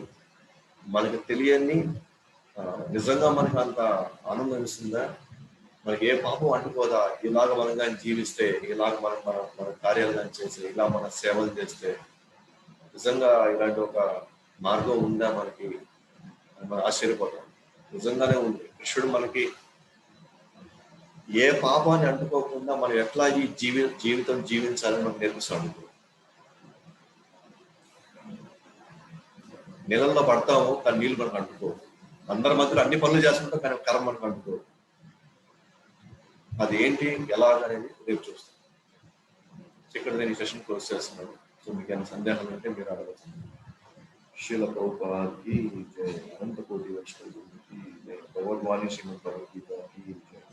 మనకు తెలియని నిజంగా మనకు అంత ఆనందం ఇస్తుందా, మనకి ఏ పాపం అంటుకోదా, ఇలాగ మనం కానీ జీవిస్తే, ఇలాగ మన కార్యాలు కానీ చేస్తే, ఇలా మన సేవలు చేస్తే నిజంగా ఇలాంటి ఒక మార్గం ఉందా మనకి, మనం ఆశ్చర్యపోతాం. నిజంగానే ఉంది. కృష్ణుడు మనకి ఏ పాపాన్ని అంటుకోకుండా మనం ఎట్లా ఈ జీవితం జీవించాలని మనకు నేర్పిస్తాడు. నీళ్ళల్లో పడతాము కానీ నీళ్ళు మనకు అంటుకోవు, అందరి మధ్యలో అన్ని పనులు చేసుకుంటాం కానీ కర్మ మనకు అంటుకోవు. అది ఏంటి ఎలాగనేది రేపు చూస్తాం. ఇక్కడ నేను ఈ సెషన్ క్లోజ్ చేస్తున్నాను. సో మీకు ఏమైనా సందేహాలు ఉంటే మీరు అడగచ్చు. శ్రీల ప్రభుపాద్కి జై, అనంత కోటి వైష్ణవుడికి జై, భగవద్వాణి శ్రీమద్ భగవద్గీతకి జై.